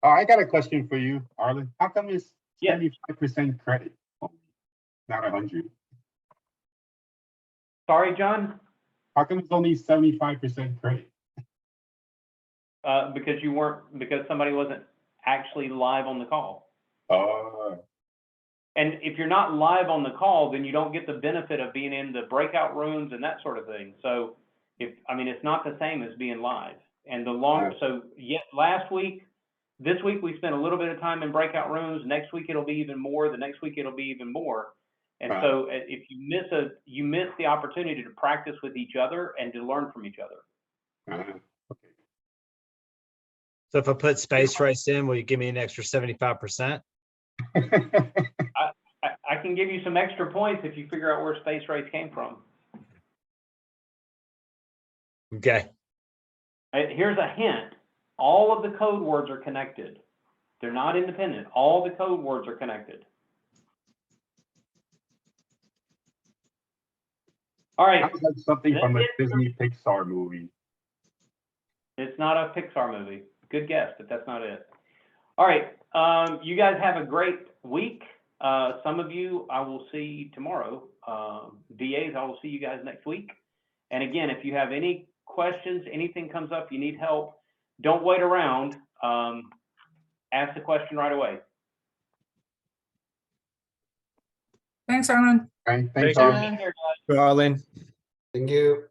Oh, I got a question for you, Arlen. How come it's 75% credit, not 100? Sorry, John? How come it's only 75% credit? Because somebody wasn't actually live on the call. And if you're not live on the call, then you don't get the benefit of being in the breakout rooms and that sort of thing. So it's not the same as being live. And this week we spent a little bit of time in breakout rooms. Next week it'll be even more. The next week it'll be even more. And so if you miss the opportunity to practice with each other and to learn from each other. So if I put space race in, will you give me an extra 75%? I can give you some extra points if you figure out where space race came from. Okay. Here's a hint. All of the code words are connected. They're not independent. All the code words are connected. All right. Sounds like something from a Disney Pixar movie. It's not a Pixar movie. Good guess, but that's not it. All right. You guys have a great week. Some of you I will see tomorrow. VAs, I will see you guys next week. And again, if you have any questions, anything comes up, you need help, don't wait around. Ask the question right away. Thanks, Arlen. Thanks, Thank Arlen. Arlen. Thank you.